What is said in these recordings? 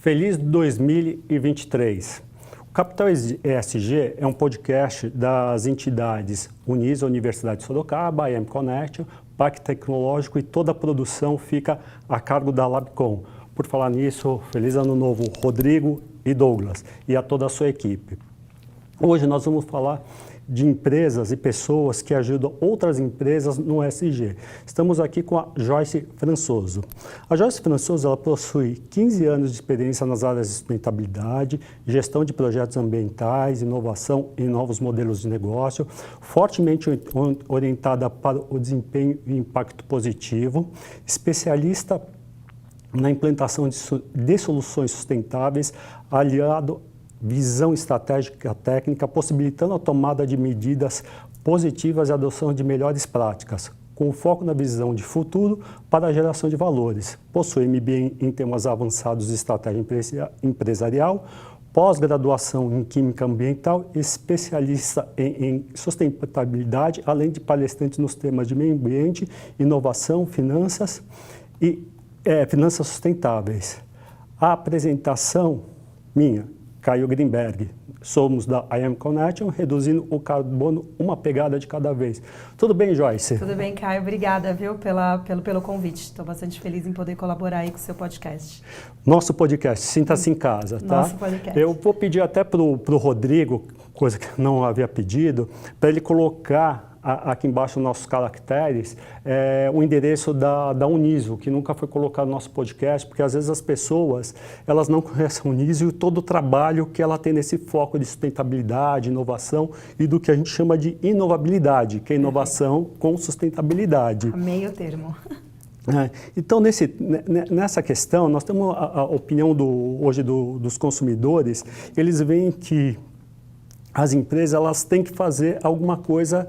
Feliz 2023. O Capital ESG é um podcast das entidades Unisa, Universidade de Sorocaba, IM Connection, Parque Tecnológico e toda a produção fica a cargo da Labcom. Por falar nisso, feliz ano novo, Rodrigo e Douglas, e a toda a sua equipe. Hoje nós vamos falar de empresas e pessoas que ajudam outras empresas no ESG. Estamos aqui com a Joyce Françoso. A Joyce Françoso ela possui 15 anos de experiência nas áreas de sustentabilidade, gestão de projetos ambientais, inovação e novos modelos de negócio, fortemente orientada para o desempenho e impacto positivo, especialista na implantação de soluções sustentáveis, aliado visão estratégica técnica, possibilitando a tomada de medidas positivas e a adoção de melhores práticas, com foco na visão de futuro para a geração de valores. Possui MBA em temas avançados de estratégia empresarial, pós-graduação em Química Ambiental, especialista em sustentabilidade, além de palestrante nos temas de meio ambiente, inovação, finanças e finanças sustentáveis. A apresentação minha, Caio Greenberg. Somos da IM Connection, reduzindo o carbono uma pegada de cada vez. Tudo bem, Joyce? Tudo bem, Caio. Obrigada, viu, pelo convite. Estou bastante feliz em poder colaborar aí com o seu podcast. Nosso podcast, sinta-se em casa, tá? Nosso podcast. Eu vou pedir até para o Rodrigo, coisa que não havia pedido, para ele colocar aqui embaixo nos nossos caracteres, o endereço da Uniso, que nunca foi colocado no nosso podcast, porque às vezes as pessoas elas não conhecem a Uniso e todo o trabalho que ela tem nesse foco de sustentabilidade, inovação e do que a gente chama de inovabilidade, que é inovação com sustentabilidade. Amei o termo. Então, nessa questão, nós temos a opinião hoje dos consumidores, eles veem que as empresas elas têm que fazer alguma coisa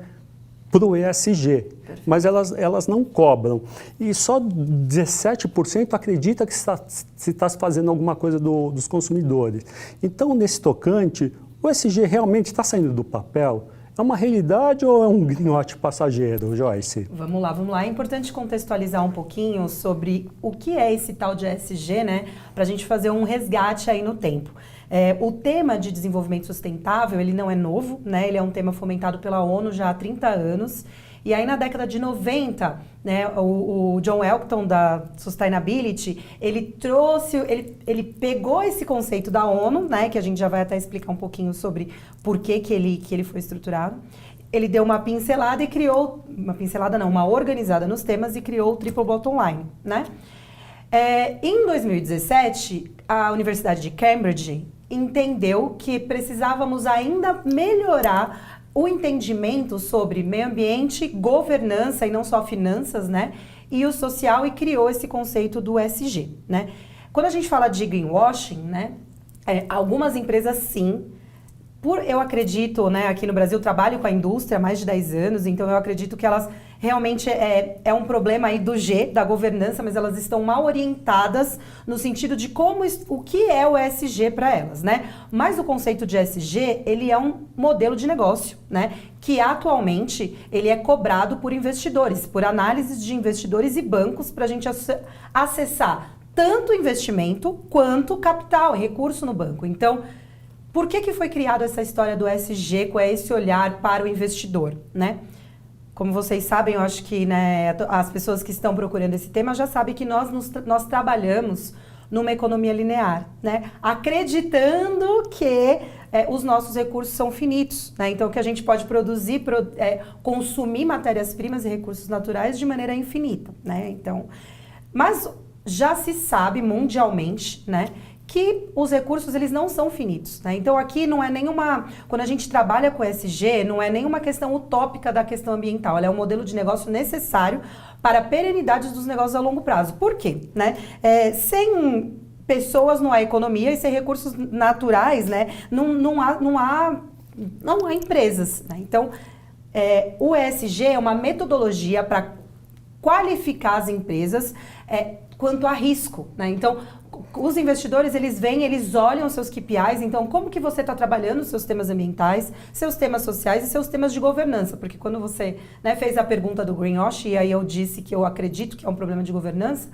para o ESG, mas elas não cobram. E só 17% acredita que se está fazendo alguma coisa dos consumidores. Então, nesse tocante, o ESG realmente está saindo do papel? É uma realidade ou é um greenwash passageiro, Joyce? Vamos lá. É importante contextualizar um pouquinho sobre o que é esse tal de ESG, né? Para a gente fazer um resgate aí no tempo. O tema de desenvolvimento sustentável, ele não é novo, né? Ele é um tema fomentado pela ONU já há 30 anos. E aí, na década de 90, né, o John Elkton, da Sustainability, ele pegou esse conceito da ONU, né, que a gente já vai até explicar um pouquinho sobre por que ele foi estruturado. Ele deu uma pincelada e criou, uma organizada nos temas e criou o Triple Bottom Line, né? Em 2017, a Universidade de Cambridge entendeu que precisávamos ainda melhorar o entendimento sobre meio ambiente, governança e não só finanças, né? E o social, e criou esse conceito do ESG, né? Quando a gente fala de greenwashing, né? Algumas empresas sim. Eu acredito, né, aqui no Brasil, trabalho com a indústria há mais de 10 anos, então eu acredito que elas realmente é um problema aí do G, da governança, mas elas estão mal orientadas no sentido de o que é o ESG para elas, né? Mas o conceito de ESG, ele é um modelo de negócio, né? Que atualmente ele é cobrado por investidores, por análises de investidores e bancos para a gente acessar tanto investimento quanto capital, recurso no banco. Então, por que foi criada essa história do ESG com esse olhar para o investidor, né? Como vocês sabem, eu acho que, né, as pessoas que estão procurando esse tema já sabem que nós trabalhamos numa economia linear, né? Acreditando que os nossos recursos são finitos, né? Então, que a gente pode produzir, consumir matérias-primas e recursos naturais de maneira infinita, né? Então, mas já se sabe mundialmente, né, que os recursos, eles não são finitos, né? Então, aqui não é nenhuma... Quando a gente trabalha com ESG, não é nenhuma questão utópica da questão ambiental. Ela é um modelo de negócio necessário para a perenidade dos negócios a longo prazo. Por quê? Né? Sem pessoas não há economia e sem recursos naturais, né, não há empresas, né? Então, o ESG é uma metodologia para qualificar as empresas quanto a risco, né? Então, os investidores, eles olham os seus KPIs, então como que você está trabalhando os seus temas ambientais, seus temas sociais e seus temas de governança, porque quando você, né, fez a pergunta do greenwash, e aí eu disse que eu acredito que é um problema de governança,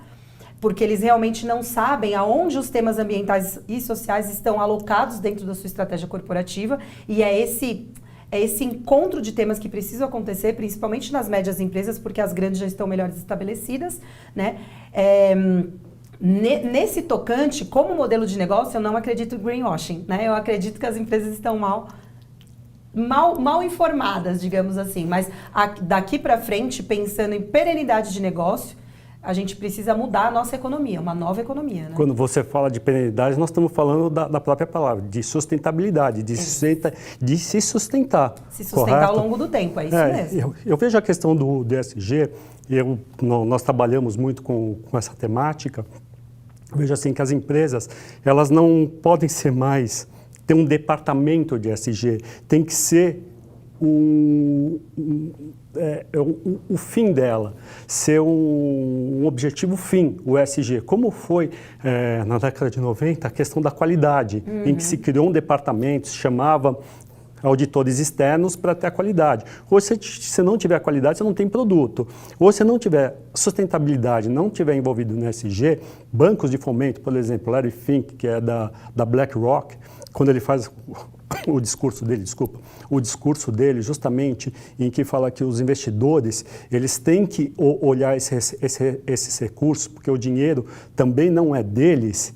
porque eles realmente não sabem aonde os temas ambientais e sociais estão alocados dentro da sua estratégia corporativa, e é esse encontro de temas que precisa acontecer, principalmente nas médias empresas, porque as grandes já estão melhores estabelecidas, né? Nesse tocante, como modelo de negócio, eu não acredito em greenwashing, né? Eu acredito que as empresas estão mal informadas, digamos assim, mas daqui para frente, pensando em perenidade de negócio, a gente precisa mudar a nossa economia, uma nova economia, né? Quando você fala de perenidade, nós estamos falando da própria palavra, de sustentabilidade, de se sustentar. Se sustentar correto? ao longo do tempo, é isso mesmo. Eu vejo a questão do ESG, nós trabalhamos muito com essa temática. Eu vejo assim que as empresas, elas não podem ser mais, ter um departamento de ESG, tem que ser o fim dela, ser um objetivo fim, o ESG. Como foi na década de 90 a questão da qualidade, em que se criou um departamento, se chamava auditores externos para ter a qualidade. Ou se não tiver qualidade, você não tem produto. Ou se não tiver sustentabilidade, não tiver envolvido no ESG, bancos de fomento, por exemplo, Larry Fink, que é da BlackRock, quando ele faz o discurso dele justamente em que fala que os investidores, eles têm que olhar esses recursos, porque o dinheiro também não é deles,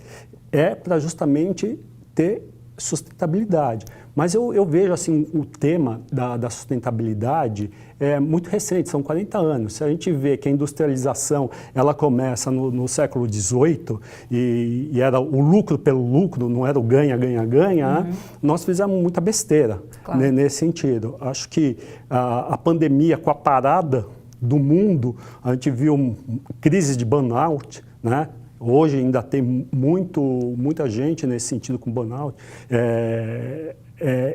é para justamente ter sustentabilidade. Mas eu vejo assim, o tema da sustentabilidade é muito recente, são 40 anos. Se a gente vê que a industrialização ela começa no século XVIII e era o lucro pelo lucro, não era o ganha, né? Nós fizemos muita besteira nesse sentido. Acho que a pandemia, com a parada do mundo, a gente viu crise de burnout, né? Hoje ainda tem muita gente nesse sentido com burnout,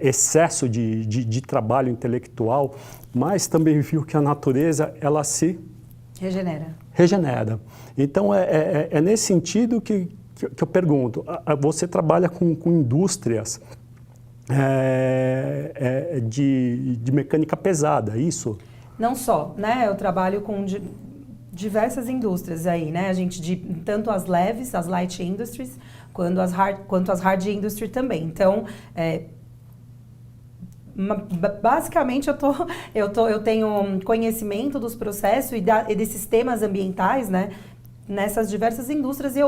excesso de trabalho intelectual, mas também viu que a natureza ela se regenera. Então é nesse sentido que eu pergunto, você trabalha com indústrias de mecânica pesada, isso? Não só, né? Eu trabalho com diversas indústrias aí, né? A gente tanto as leves, as light industries, quanto as hard industry também. Então, basicamente eu tenho conhecimento dos processos e desses temas ambientais, né? Nessas diversas indústrias, e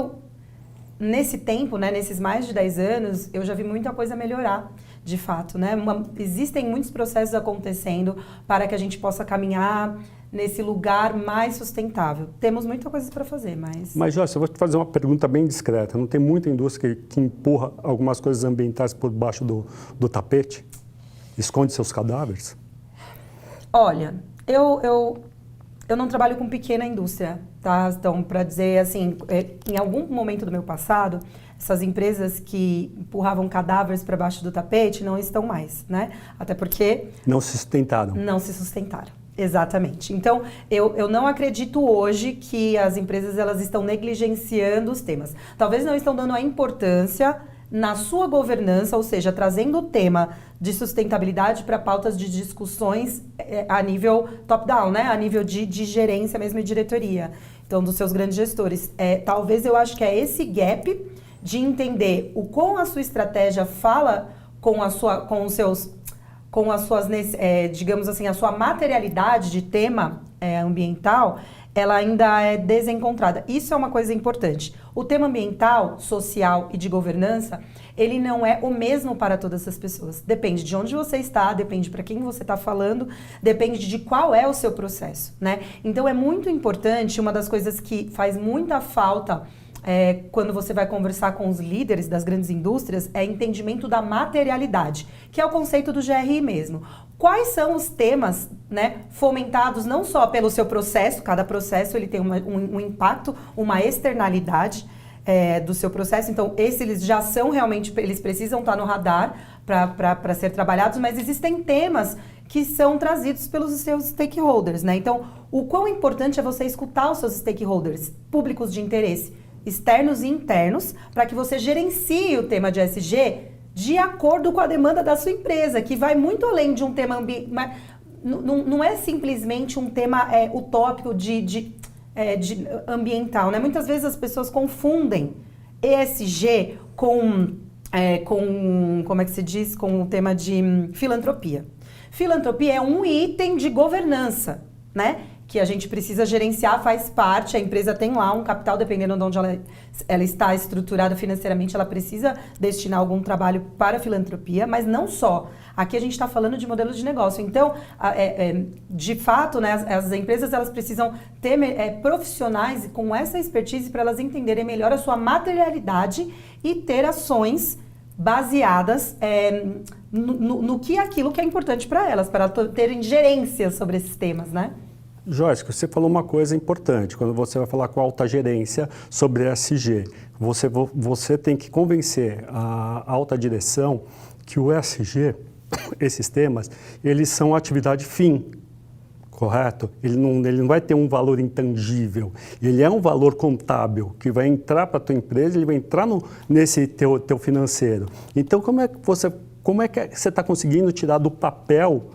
nesse tempo, né? Nesses mais de 10 anos, eu já vi muita coisa melhorar. De fato, né? Existem muitos processos acontecendo para que a gente possa caminhar nesse lugar mais sustentável. Temos muita coisa para fazer, mas... Mas, Joyce, eu vou te fazer uma pergunta bem discreta. Não tem muita indústria que empurra algumas coisas ambientais por baixo do tapete? Esconde seus cadáveres? Olha, eu não trabalho com pequena indústria, tá? Então, para dizer assim, em algum momento do meu passado, essas empresas que empurravam cadáveres para baixo do tapete não estão mais, né? Até porque... Não se sustentaram. Não se sustentaram, exatamente. Então, eu não acredito hoje que as empresas elas estão negligenciando os temas. Talvez não estão dando a importância na sua governança, ou seja, trazendo o tema de sustentabilidade para pautas de discussões a nível top-down, né? A nível de gerência mesmo e diretoria. Então, dos seus grandes gestores. Talvez eu acho que é esse gap de entender o como a sua estratégia fala com as suas, digamos assim, a sua materialidade de tema ambiental, ela ainda é desencontrada. Isso é uma coisa importante. O tema ambiental, social e de governança, ele não é o mesmo para todas as pessoas. Depende de onde você está, depende para quem você está falando, depende de qual é o seu processo, né? Então é muito importante, uma das coisas que faz muita falta quando você vai conversar com os líderes das grandes indústrias, é entendimento da materialidade, que é o conceito do GRI mesmo. Quais são os temas, né, fomentados não só pelo seu processo, cada processo ele tem um impacto, uma externalidade do seu processo, então esses eles já são realmente, eles precisam estar no radar para ser trabalhados, mas existem temas que são trazidos pelos seus stakeholders, né? Então, o quão importante é você escutar os seus stakeholders, públicos de interesse, externos e internos, para que você gerencie o tema de ESG de acordo com a demanda da sua empresa, que vai muito além de um tema ambiental. Não é simplesmente um tema utópico ambiental, né? Muitas vezes as pessoas confundem ESG com, como é que se diz, com o tema de filantropia. Filantropia é um item de governança, né? Que a gente precisa gerenciar, faz parte, a empresa tem lá um capital, dependendo de onde ela está estruturada financeiramente, ela precisa destinar algum trabalho para a filantropia, mas não só. Aqui a gente está falando de modelo de negócio. Então, de fato, né, as empresas elas precisam ter profissionais com essa expertise para elas entenderem melhor a sua materialidade e ter ações baseadas no que aquilo que é importante para elas, para terem gerência sobre esses temas, né? Joyce, você falou uma coisa importante, quando você vai falar com a alta gerência sobre ESG, você tem que convencer a alta direção que o ESG, esses temas, eles são atividade fim, correto? Ele não vai ter um valor intangível, ele é um valor contábil que vai entrar para a tua empresa, ele vai entrar nesse teu financeiro. Então, como é que você está conseguindo tirar do papel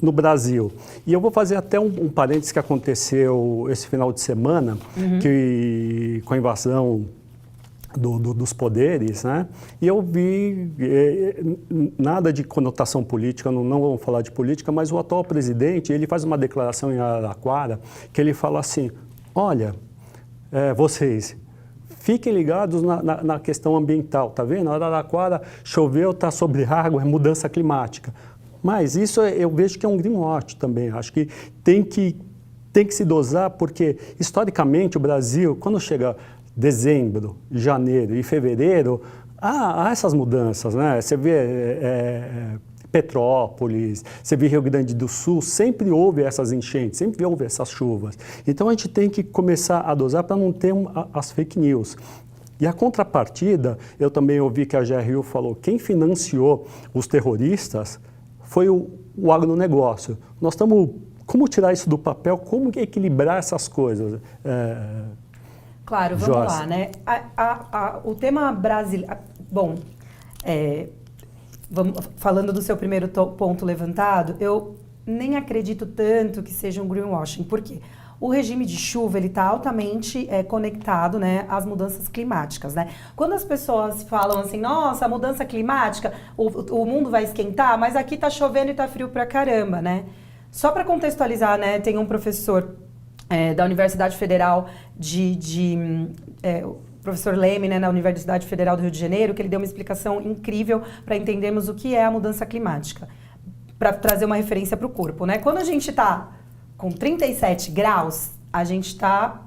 no Brasil? E eu vou fazer até um parênteses que aconteceu esse final de semana, que, com a invasão dos poderes, né? E eu vi nada de conotação política, não vamos falar de política, mas o atual presidente, ele faz uma declaração em Araraquara, que ele fala assim, olha, vocês fiquem ligados na questão ambiental, tá vendo? Araraquara choveu, está sobre água, é mudança climática. Mas isso eu vejo que é um greenwash também. Acho que tem que se dosar, porque historicamente o Brasil, quando chega dezembro, janeiro e fevereiro, há essas mudanças, né? Você vê Petrópolis, você vê Rio Grande do Sul, sempre houve essas enchentes, sempre houve essas chuvas. Então a gente tem que começar a dosar para não ter as fake news. E a contrapartida, eu também ouvi que a GRU falou, quem financiou os terroristas foi o agronegócio. Nós estamos... Como tirar isso do papel? Como equilibrar essas coisas? Claro, vamos lá, né? O tema brasileiro... Bom, falando do seu primeiro ponto levantado, eu nem acredito tanto que seja um greenwashing. Por quê? O regime de chuva ele está altamente conectado, né, às mudanças climáticas, né? Quando as pessoas falam assim, nossa, a mudança climática, o mundo vai esquentar, mas aqui está chovendo e está frio pra caramba, né? Só para contextualizar, né, tem um professor da Universidade Federal o professor Leme, né, na Universidade Federal do Rio de Janeiro, que ele deu uma explicação incrível para entendermos o que é a mudança climática, para trazer uma referência para o corpo, né? Quando a gente está com 37 graus, a gente está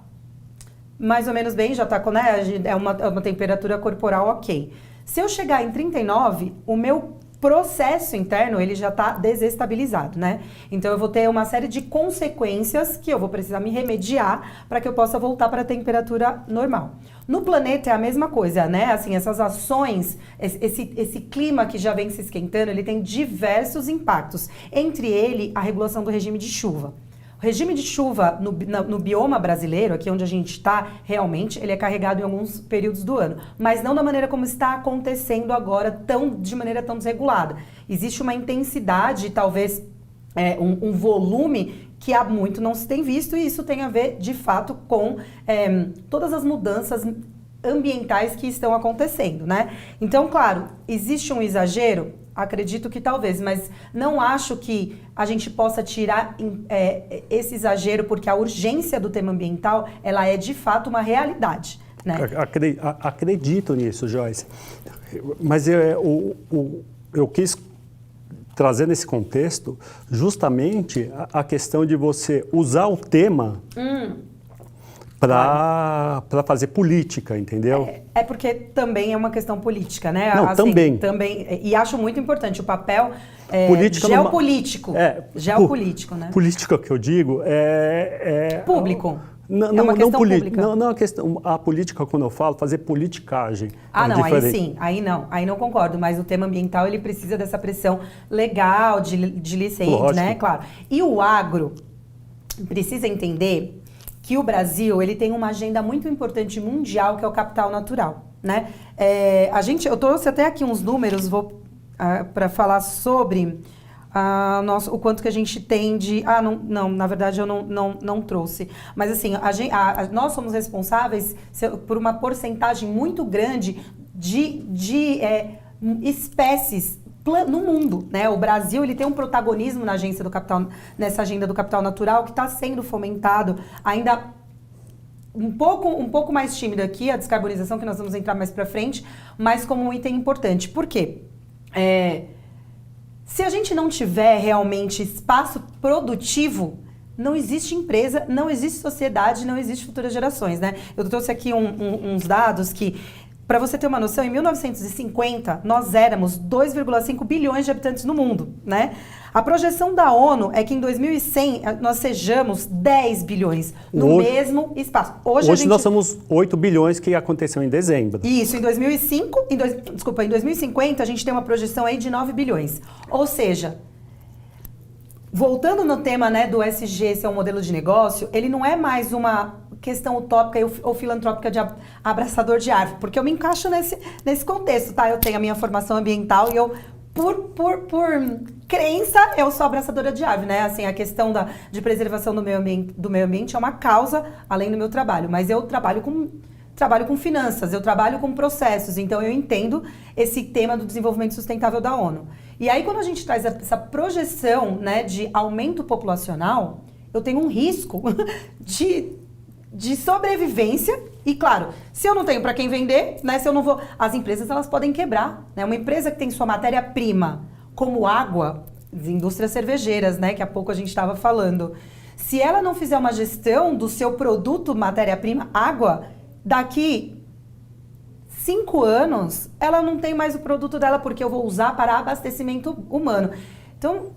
mais ou menos bem, já está com, né, é uma temperatura corporal ok. Se eu chegar em 39, o meu processo interno, ele já está desestabilizado, né? Então, eu vou ter uma série de consequências que eu vou precisar me remediar para que eu possa voltar para a temperatura normal. No planeta é a mesma coisa, né? Assim, essas ações, esse clima que já vem se esquentando, ele tem diversos impactos. Entre ele, a regulação do regime de chuva. O regime de chuva no bioma brasileiro, aqui onde a gente está, realmente, ele é carregado em alguns períodos do ano, mas não da maneira como está acontecendo agora, de maneira tão desregulada. Existe uma intensidade, talvez um volume que há muito não se tem visto, e isso tem a ver, de fato, com todas as mudanças ambientais que estão acontecendo, né? Então, claro, existe um exagero? Acredito que talvez, mas não acho que a gente possa tirar esse exagero, porque a urgência do tema ambiental, ela é de fato uma realidade, né? Acredito nisso, Joyce. Mas eu quis trazer nesse contexto justamente a questão de você usar o tema para fazer política, entendeu? É porque também é uma questão política, né? Não, assim, também. E acho muito importante o papel geopolítico. Geopolítico, né? Política que eu digo público. Não, questão pública. Não a questão. A política, quando eu falo, fazer politicagem. Não, diferente. aí sim, aí não concordo, mas o tema ambiental, ele precisa dessa pressão legal, de licença, né? Claro. E o agro precisa entender que o Brasil, ele tem uma agenda muito importante mundial, que é o capital natural, né? Eu trouxe até aqui uns números, para falar sobre o quanto que a gente tem de... não, na verdade eu não trouxe. Mas assim, nós somos responsáveis por uma porcentagem muito grande de espécies no mundo, né? O Brasil, ele tem um protagonismo nessa agenda do capital natural que está sendo fomentado ainda um pouco mais tímido aqui, a descarbonização, que nós vamos entrar mais para frente, mas como um item importante. Por quê? Se a gente não tiver realmente espaço produtivo, não existe empresa, não existe sociedade, não existe futuras gerações, né? Eu trouxe aqui uns dados que, para você ter uma noção, em 1950, nós éramos 2,5 bilhões de habitantes no mundo, né? A projeção da ONU é que em 2100 nós sejamos 10 bilhões no mesmo espaço. Hoje nós somos 8 bilhões, que aconteceu em dezembro. Isso, em 2050 a gente tem uma projeção aí de 9 bilhões. Ou seja, voltando no tema, né, do ESG ser um modelo de negócio, ele não é mais uma questão utópica ou filantrópica de abraçador de árvore, porque eu me encaixo nesse contexto, tá? Eu tenho a minha formação ambiental e eu, por crença, eu sou abraçadora de árvore, né? Assim, a questão de preservação do meio ambiente é uma causa além do meu trabalho, mas eu trabalho com finanças, eu trabalho com processos, então eu entendo esse tema do desenvolvimento sustentável da ONU. E aí, quando a gente traz essa projeção, né, de aumento populacional, eu tenho um risco de sobrevivência e, claro, se eu não tenho para quem vender, né, se eu não vou... As empresas, elas podem quebrar, né? Uma empresa que tem sua matéria-prima como água, as indústrias cervejeiras, né, que há pouco a gente estava falando, se ela não fizer uma gestão do seu produto matéria-prima, água, daqui 5 anos, ela não tem mais o produto dela, porque eu vou usar para abastecimento humano. Então,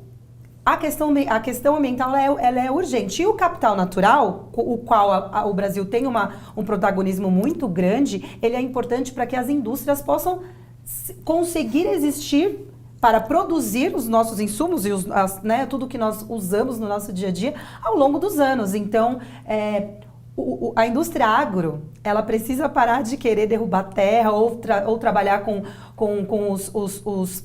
a questão ambiental ela é urgente. E o capital natural, o qual o Brasil tem um protagonismo muito grande, ele é importante para que as indústrias possam conseguir existir para produzir os nossos insumos e né, tudo que nós usamos no nosso dia a dia ao longo dos anos. Então, a indústria agro, ela precisa parar de querer derrubar terra ou trabalhar com os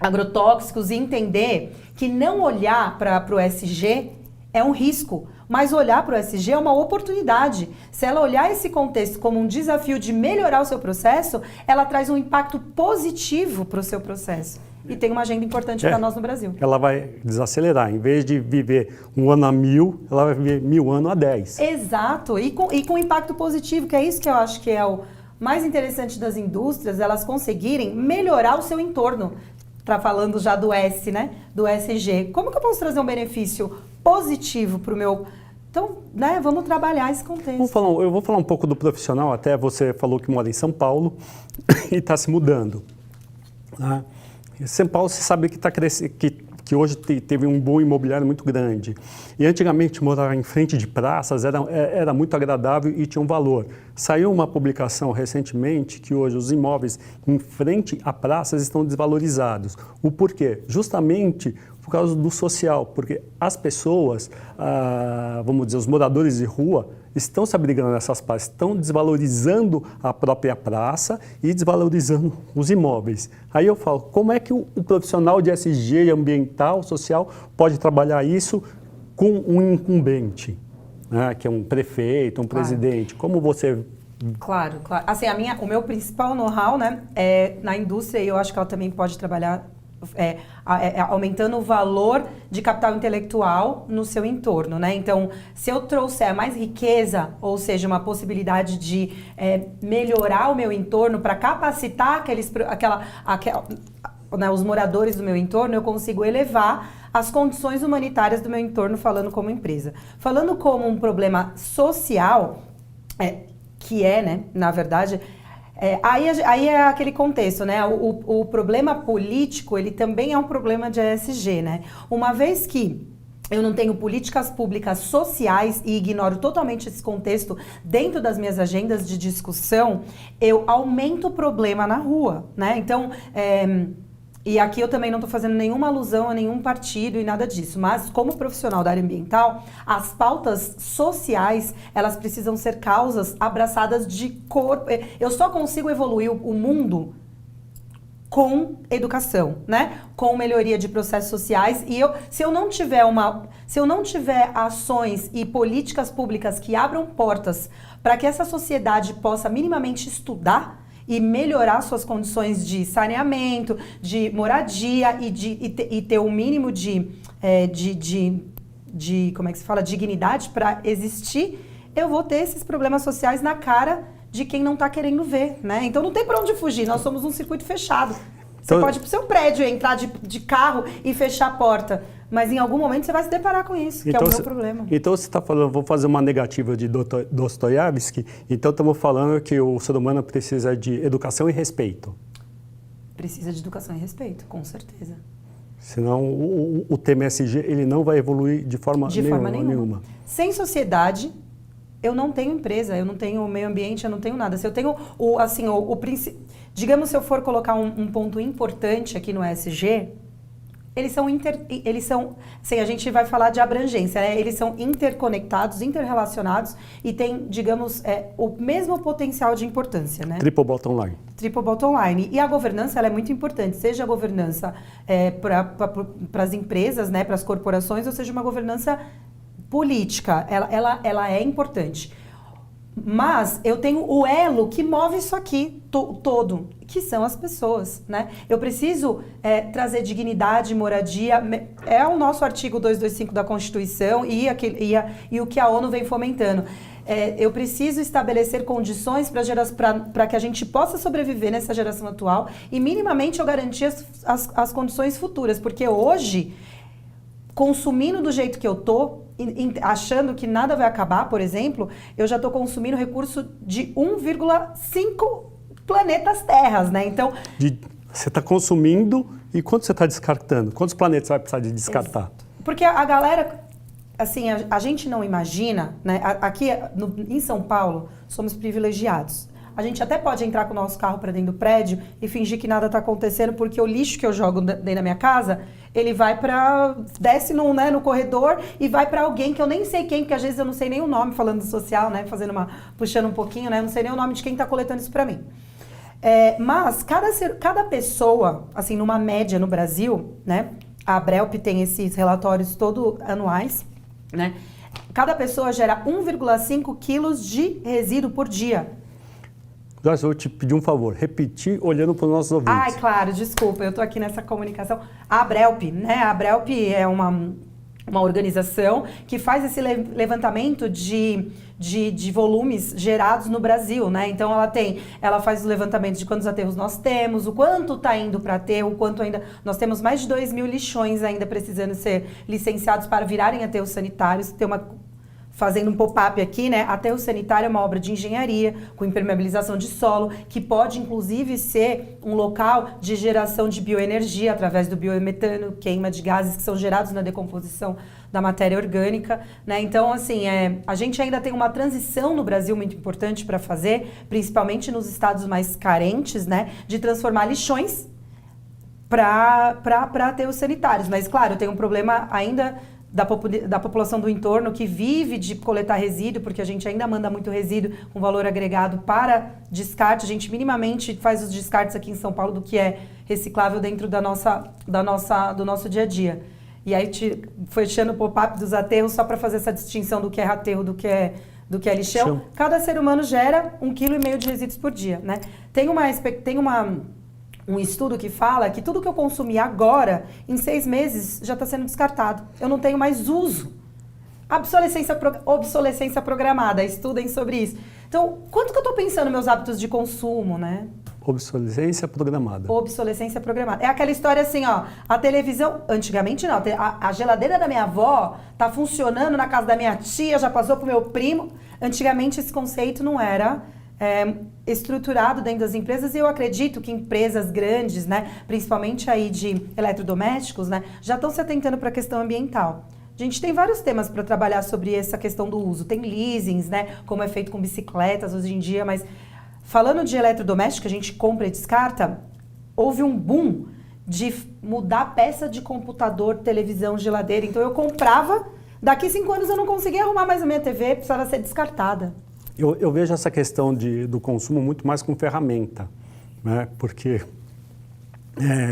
agrotóxicos e entender que não olhar para o ESG é um risco, mas olhar para o ESG é uma oportunidade. Se ela olhar esse contexto como um desafio de melhorar o seu processo, ela traz um impacto positivo para o seu processo. E tem uma agenda importante para nós no Brasil. Ela vai desacelerar. Em vez de viver 1 ano a 1000, ela vai viver 1000 anos a 10. Exato. E com impacto positivo, que é isso que eu acho que é o mais interessante das indústrias, elas conseguirem melhorar o seu entorno. Falando já do S, né? Do ESG. Como que eu posso trazer um benefício positivo para o meu... Então, né, vamos trabalhar esse contexto. Eu vou falar um pouco do profissional, até você falou que mora em São Paulo e está se mudando. São Paulo, você sabe que está crescendo, que hoje teve um boom imobiliário muito grande. E antigamente morar em frente de praças era muito agradável e tinha um valor. Saiu uma publicação recentemente que hoje os imóveis em frente a praças estão desvalorizados. O porquê? Justamente por causa do social, porque as pessoas, vamos dizer, os moradores de rua, estão se abrigando nessas praças, estão desvalorizando a própria praça e desvalorizando os imóveis. Aí eu falo, como é que o profissional de ESG, ambiental, social, pode trabalhar isso com um incumbente, né, que é um prefeito, um presidente? Como você... Claro. Assim, o meu principal know-how, né, é na indústria, e eu acho que ela também pode trabalhar aumentando o valor de capital intelectual no seu entorno, né? Então, se eu trouxer mais riqueza, ou seja, uma possibilidade de melhorar o meu entorno para capacitar os moradores do meu entorno, eu consigo elevar as condições humanitárias do meu entorno, falando como empresa. Falando como um problema social, que né, na verdade... Aí é aquele contexto, né? O problema político, ele também é um problema de ESG, né? Uma vez que eu não tenho políticas públicas sociais e ignoro totalmente esse contexto dentro das minhas agendas de discussão, eu aumento o problema na rua, né? Então, e aqui eu também não estou fazendo nenhuma alusão a nenhum partido e nada disso, mas como profissional da área ambiental, as pautas sociais, elas precisam ser causas abraçadas de corpo. Eu só consigo evoluir o mundo com educação, né? Com melhoria de processos sociais. E se eu não tiver ações e políticas públicas que abram portas para que essa sociedade possa minimamente estudar e melhorar suas condições de saneamento, de moradia e ter o mínimo de como é que se fala, dignidade para existir, eu vou ter esses problemas sociais na cara de quem não está querendo ver, né? Então não tem para onde fugir, nós somos um circuito fechado. Você pode ir pro seu prédio, entrar de carro e fechar a porta, mas em algum momento você vai se deparar com isso, que é o meu problema. Então você está falando, vou fazer uma negativa de Dostoiévski, então estamos falando que o ser humano precisa de educação e respeito. Precisa de educação e respeito, com certeza. Senão o tema ESG ele não vai evoluir de forma nenhuma. Sem sociedade, eu não tenho empresa, eu não tenho meio ambiente, eu não tenho nada. Se eu tenho digamos, se eu for colocar um ponto importante aqui no ESG, eles são, assim, a gente vai falar de abrangência, né? Eles são interconectados, interrelacionados e têm, digamos, o mesmo potencial de importância, né? Triple bottom line. Triple bottom line. E a governança, ela é muito importante, seja a governança para as empresas, né, para as corporações, ou seja uma governança política, ela é importante. Mas eu tenho o elo que move isso aqui todo, que são as pessoas, né? Eu preciso trazer dignidade, moradia, é o nosso artigo 225 da Constituição e o que a ONU vem fomentando. Eu preciso estabelecer condições para que a gente possa sobreviver nessa geração atual e minimamente eu garantir as condições futuras, porque hoje, consumindo do jeito que eu tô, achando que nada vai acabar, por exemplo, eu já estou consumindo recurso de 1,5 planetas Terras, né? Então, você está consumindo e quanto você está descartando? Quantos planetas você vai precisar de descartar? Exato. Porque a galera, assim, a gente não imagina, né? Aqui em São Paulo, somos privilegiados. A gente até pode entrar com o nosso carro para dentro do prédio e fingir que nada está acontecendo, porque o lixo que eu jogo dentro da minha casa, ele vai desce no corredor e vai para alguém que eu nem sei quem, porque às vezes eu não sei nem o nome, falando do social, né, puxando um pouquinho, né, eu não sei nem o nome de quem está coletando isso para mim. Mas cada pessoa, assim, numa média no Brasil, né, a Abrelp tem esses relatórios todo anuais, né, cada pessoa gera 1,5 quilos de resíduo por dia. Eu vou te pedir um favor, repetir olhando para os nossos ouvintes. Ai, claro, desculpa, eu estou aqui nessa comunicação. A Abrelp, né? A Abrelp é uma organização que faz esse levantamento de volumes gerados no Brasil, né? Então ela faz o levantamento de quantos aterros nós temos, o quanto está indo para aterro, o quanto ainda... Nós temos mais de 2.000 lixões ainda precisando ser licenciados para virarem aterros sanitários. Fazendo um pop-up aqui, né? Aterro sanitário é uma obra de engenharia com impermeabilização de solo, que pode, inclusive, ser um local de geração de bioenergia através do biometano, queima de gases que são gerados na decomposição da matéria orgânica, né? Então, assim, a gente ainda tem uma transição no Brasil muito importante para fazer, principalmente nos estados mais carentes, né? De transformar lixões para aterros sanitários. Mas, claro, tem um problema ainda da população do entorno que vive de coletar resíduo, porque a gente ainda manda muito resíduo com valor agregado para descarte. A gente minimamente faz os descartes aqui em São Paulo do que é reciclável dentro do nosso dia a dia. E aí foi deixando o pop-up dos aterros só para fazer essa distinção do que é aterro, do que é lixão. Cada ser humano gera 1,5 kg de resíduos por dia, né? Tem um estudo que fala que tudo que eu consumir agora, em 6 meses, já está sendo descartado. Eu não tenho mais uso. Obsolescência programada, estudem sobre isso. Então, quanto que eu estou pensando nos meus hábitos de consumo, né? Obsolescência programada. Obsolescência programada. É aquela história assim, ó, a televisão, antigamente não, a geladeira da minha avó tá funcionando na casa da minha tia, já passou pro meu primo. Antigamente esse conceito não era estruturado dentro das empresas e eu acredito que empresas grandes, né, principalmente aí de eletrodomésticos, né, já estão se atentando para a questão ambiental. A gente tem vários temas para trabalhar sobre essa questão do uso. Tem leasings, né, como é feito com bicicletas hoje em dia, mas falando de eletrodoméstico, a gente compra e descarta, houve um boom de mudar peça de computador, televisão, geladeira. Então eu comprava, daqui 5 anos eu não conseguia arrumar mais a minha TV, precisava ser descartada. Eu vejo essa questão do consumo muito mais como ferramenta, né? Porque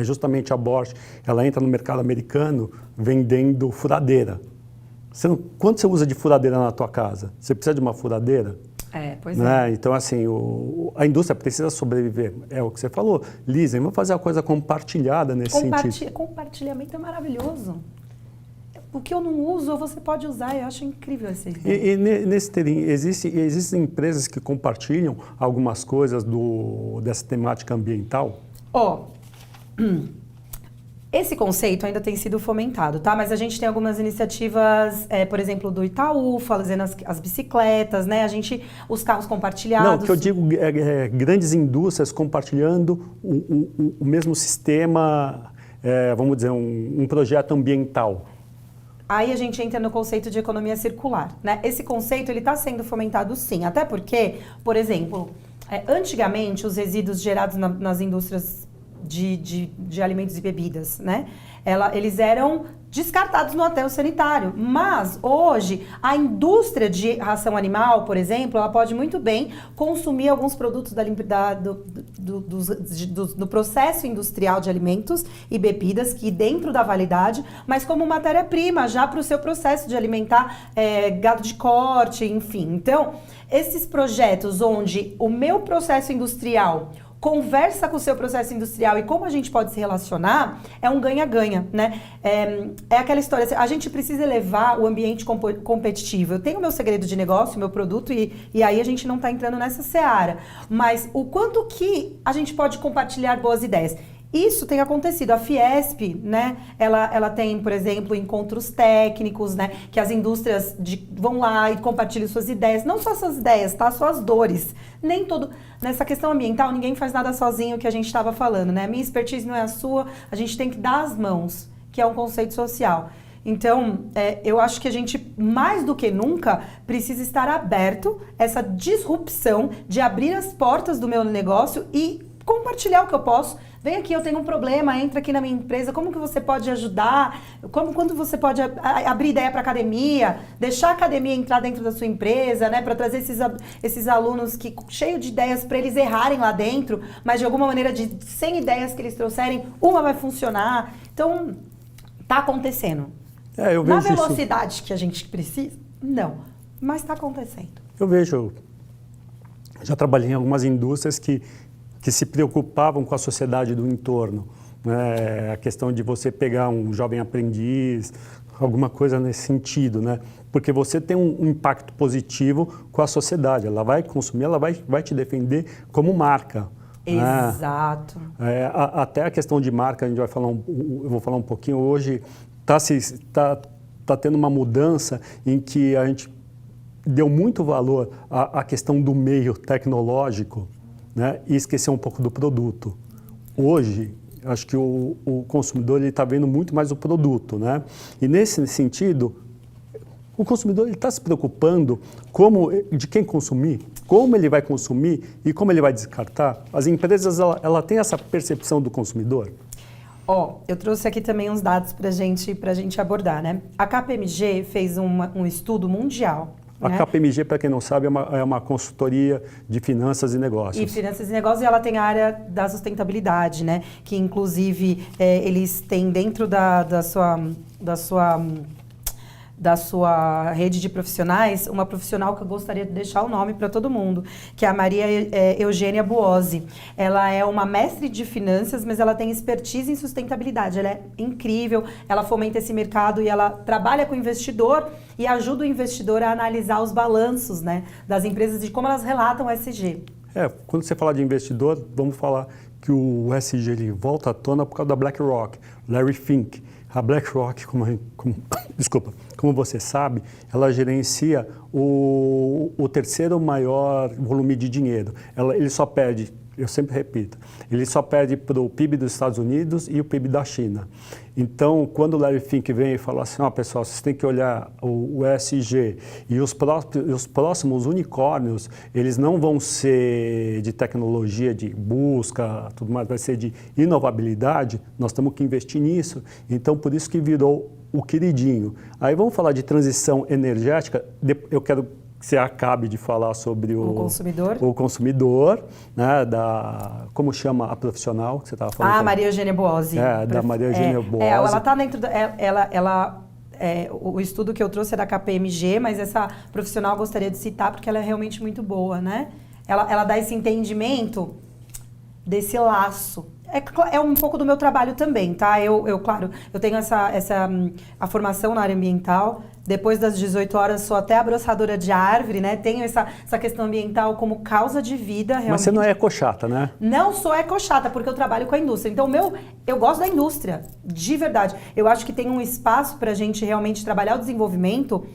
justamente a Bosch, ela entra no mercado americano vendendo furadeira. Quanto você usa de furadeira na tua casa? Você precisa de uma furadeira? Pois né? Então, assim, a indústria precisa sobreviver. É o que você falou. Lisa, vamos fazer uma coisa compartilhada nesse sentido. Compartilhamento é maravilhoso. O que eu não uso, você pode usar. Eu acho incrível esse E nesse existem empresas que compartilham algumas coisas dessa temática ambiental? Esse conceito ainda tem sido fomentado, tá? Mas a gente tem algumas iniciativas, por exemplo, do Itaú, fazendo as bicicletas, né? Os carros compartilhados. Não, o que eu digo grandes indústrias compartilhando o mesmo sistema, vamos dizer, um projeto ambiental. Aí a gente entra no conceito de economia circular, né? Esse conceito, ele está sendo fomentado sim, até porque, por exemplo, antigamente os resíduos gerados nas indústrias de alimentos e bebidas, né? Eles eram descartados no aterro sanitário. Mas hoje a indústria de ração animal, por exemplo, ela pode muito bem consumir alguns produtos do processo industrial de alimentos e bebidas, que dentro da validade, mas como matéria-prima já para o seu processo de alimentar gado de corte, enfim. Então, esses projetos onde o meu processo industrial conversa com o seu processo industrial e como a gente pode se relacionar, é um ganha-ganha, né? É aquela história, a gente precisa elevar o ambiente competitivo. Eu tenho o meu segredo de negócio, o meu produto, e aí a gente não está entrando nessa seara. Mas o quanto que a gente pode compartilhar boas ideias? Isso tem acontecido. A Fiesp, né, ela tem, por exemplo, encontros técnicos, né, que as indústrias vão lá e compartilham suas ideias. Não só suas ideias, tá? Suas dores. Nem todo... Nessa questão ambiental, ninguém faz nada sozinho, que a gente estava falando, né? A minha expertise não é a sua, a gente tem que dar as mãos, que é um conceito social. Então, eu acho que a gente, mais do que nunca, precisa estar aberto a essa disrupção de abrir as portas do meu negócio e compartilhar o que eu posso. Vem aqui, eu tenho um problema, entra aqui na minha empresa, como que você pode ajudar? Quando você pode abrir ideia para a academia, deixar a academia entrar dentro da sua empresa, né? Para trazer esses alunos cheios de ideias para eles errarem lá dentro, mas de alguma maneira de 100 ideias que eles trouxerem, uma vai funcionar. Então, tá acontecendo. Eu vejo na velocidade que a gente precisa? Não, mas está acontecendo. Eu vejo, já trabalhei em algumas indústrias que se preocupavam com a sociedade do entorno. Né? A questão de você pegar um jovem aprendiz, alguma coisa nesse sentido, né? Porque você tem um impacto positivo com a sociedade. Ela vai consumir, ela vai te defender como marca. Exato. Né? Até a questão de marca, eu vou falar um pouquinho. Hoje está tendo uma mudança em que a gente deu muito valor à questão do meio tecnológico, né, e esquecer um pouco do produto. Hoje, acho que o consumidor está vendo muito mais o produto, né? E nesse sentido, o consumidor está se preocupando de quem consumir, como ele vai consumir e como ele vai descartar. As empresas ela tem essa percepção do consumidor? Eu trouxe aqui também uns dados para a gente abordar, né? A KPMG fez um estudo mundial. A KPMG, para quem não sabe, é uma consultoria de finanças e negócios. E finanças e negócios, e ela tem a área da sustentabilidade, né? Que, inclusive, eles têm dentro da sua rede de profissionais, uma profissional que eu gostaria de deixar o nome para todo mundo, que é a Maria Eugênia Buozzi. Ela é uma mestre de finanças, mas ela tem expertise em sustentabilidade. Ela é incrível, ela fomenta esse mercado e ela trabalha com o investidor e ajuda o investidor a analisar os balanços, né, das empresas e como elas relatam o ESG. Quando você fala de investidor, vamos falar que o ESG ele volta à tona por causa da BlackRock, Larry Fink. A BlackRock, como você sabe, ela gerencia o terceiro maior volume de dinheiro. Ele só perde, eu sempre repito, ele só perde para o PIB dos Estados Unidos e o PIB da China. Então, quando o Larry Fink vem e fala assim, pessoal, vocês têm que olhar o ESG e os próximos unicórnios, eles não vão ser de tecnologia, de busca, tudo mais, vai ser de inovabilidade, nós temos que investir nisso. Então, por isso que virou o queridinho. Aí vamos falar de transição energética, eu quero que você acabe de falar sobre O consumidor. o consumidor, né, como chama a profissional que você estava falando? Maria Eugênia Boazzi. Da Maria Eugênia Boazzi. Ela está dentro o estudo que eu trouxe é da KPMG, mas essa profissional eu gostaria de citar porque ela é realmente muito boa, né? Ela dá esse entendimento desse laço. É um pouco do meu trabalho também, tá? Claro, eu tenho a formação na área ambiental. Depois das 18 horas, sou até abraçadora de árvore, né? Tenho essa questão ambiental como causa de vida, realmente. Mas você não é ecochata, né? Não sou ecochata, porque eu trabalho com a indústria. Então, eu gosto da indústria, de verdade. Eu acho que tem um espaço para a gente realmente trabalhar o desenvolvimento.